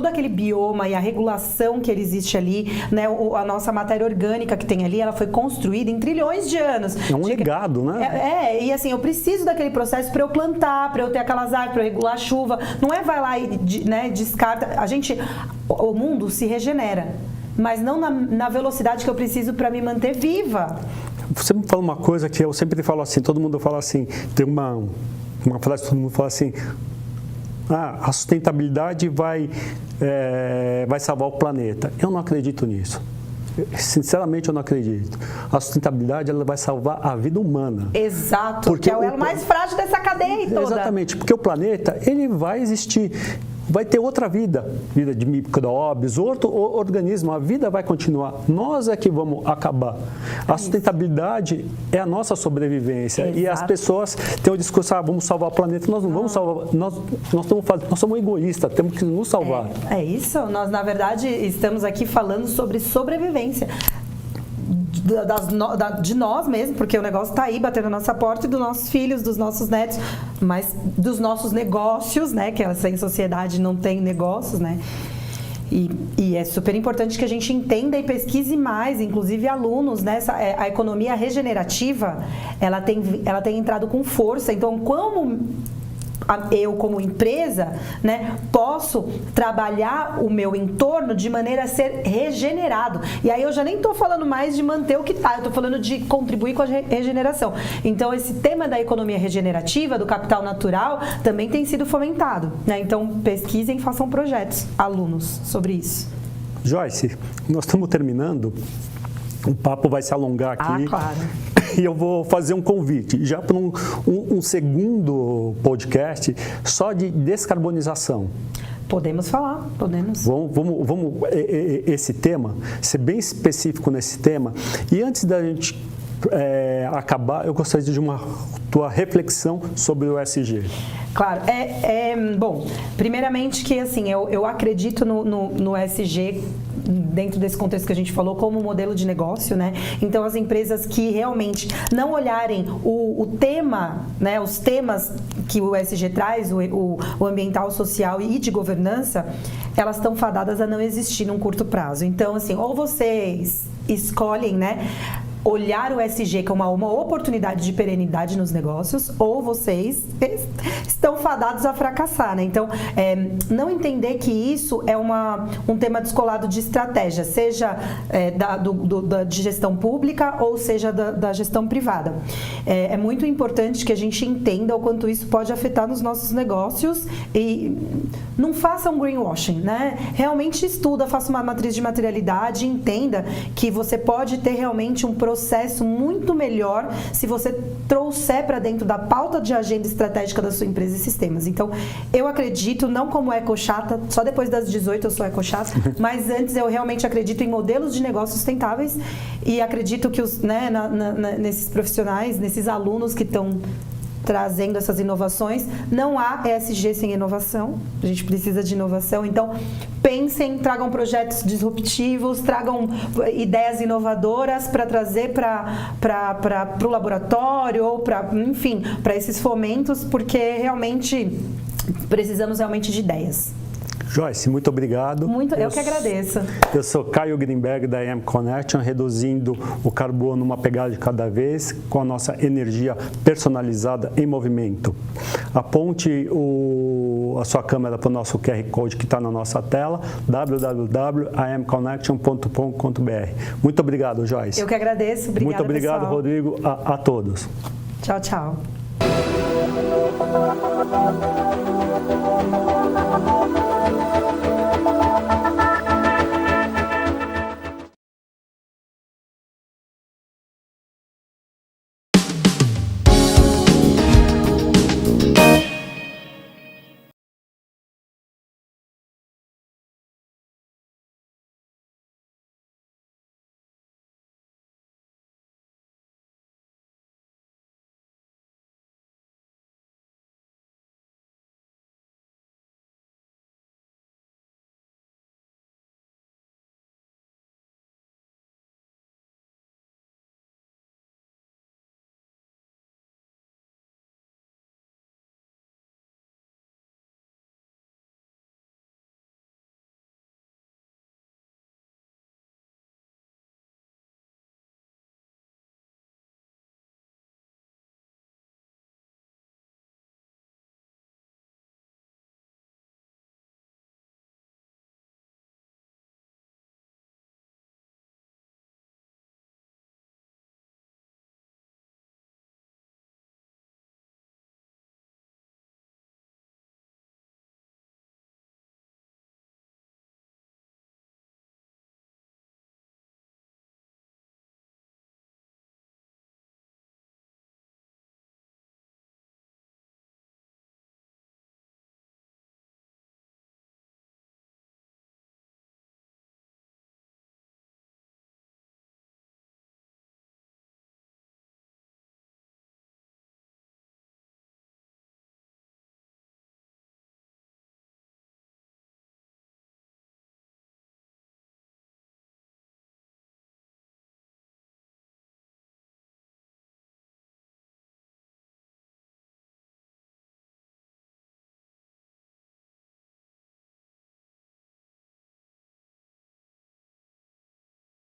aquele bioma e a regulação que existe ali, né? A nossa matéria orgânica que tem ali, ela foi construída em trilhões de anos. É um legado, né? E assim, eu preciso daquele processo para eu plantar, para eu ter aquelas árvores, para eu regular a chuva. Não é vai lá e descarta. O mundo se regenera, mas não na velocidade que eu preciso para me manter viva. Você me fala uma coisa que eu sempre falo assim, todo mundo fala assim, tem uma frase que todo mundo fala assim, a sustentabilidade vai salvar o planeta. Eu não acredito nisso. Sinceramente, eu não acredito. A sustentabilidade, ela vai salvar a vida humana. Exato, porque é o elo mais frágil dessa cadeia toda. Exatamente, porque o planeta, ele vai existir. Vai ter outra vida de micróbios, outro organismo, a vida vai continuar. Nós é que vamos acabar. A sustentabilidade é a nossa sobrevivência. Exato. E as pessoas têm o discurso, vamos salvar o planeta. Nós não vamos salvar, nós somos egoístas, temos que nos salvar. É isso, nós na verdade estamos aqui falando sobre sobrevivência. De nós mesmos, porque o negócio está aí batendo na nossa porta, e dos nossos filhos, dos nossos netos, mas dos nossos negócios, né? Que sem sociedade não tem negócios, né? E é super importante que a gente entenda e pesquise mais, inclusive alunos, né? A economia regenerativa, ela tem entrado com força. Então, como eu como empresa, né, posso trabalhar o meu entorno de maneira a ser regenerado. E aí eu já nem estou falando mais de manter o que está, eu estou falando de contribuir com a regeneração. Então esse tema da economia regenerativa, do capital natural, também tem sido fomentado, né? Então pesquisem, façam projetos, alunos, sobre isso. Joyce, nós estamos terminando. O papo vai se alongar aqui. Claro. E eu vou fazer um convite, já para um segundo podcast só de descarbonização. Podemos falar, podemos. Vamos esse tema, ser bem específico nesse tema. E antes da gente acabar, eu gostaria de uma tua reflexão sobre o ESG. Claro, bom, primeiramente que assim, eu acredito no ESG dentro desse contexto que a gente falou, como modelo de negócio, né? Então, as empresas que realmente não olharem o tema, né, os temas que o ESG traz, o ambiental, social e de governança, elas estão fadadas a não existir num curto prazo. Então, assim, ou vocês escolhem, né, olhar o ESG como uma oportunidade de perenidade nos negócios, ou vocês estão fadados a fracassar, né? Então, não entender que isso é um tema descolado de estratégia, seja de gestão pública ou seja da gestão privada. É muito importante que a gente entenda o quanto isso pode afetar nos nossos negócios e não faça um greenwashing, né? Realmente estuda, faça uma matriz de materialidade e entenda que você pode ter realmente um processo muito melhor se você trouxer para dentro da pauta de agenda estratégica da sua empresa esses temas. Então, eu acredito, não como ecochata, só depois das 18 eu sou ecochata, mas antes eu realmente acredito em modelos de negócios sustentáveis e acredito que nesses profissionais, nesses alunos que estão trazendo essas inovações, não há ESG sem inovação, a gente precisa de inovação, então pensem, tragam projetos disruptivos, tragam ideias inovadoras para trazer para o laboratório ou enfim, para esses fomentos, porque realmente precisamos realmente de ideias. Joyce, muito obrigado. Eu que agradeço. Eu sou Caio Greenberg da IM Connection, reduzindo o carbono uma pegada de cada vez com a nossa energia personalizada em movimento. Aponte a sua câmera para o nosso QR Code que está na nossa tela, www.imconnection.com.br. Muito obrigado, Joyce. Eu que agradeço. Obrigada, muito obrigado, pessoal. Rodrigo, a todos. Tchau, tchau.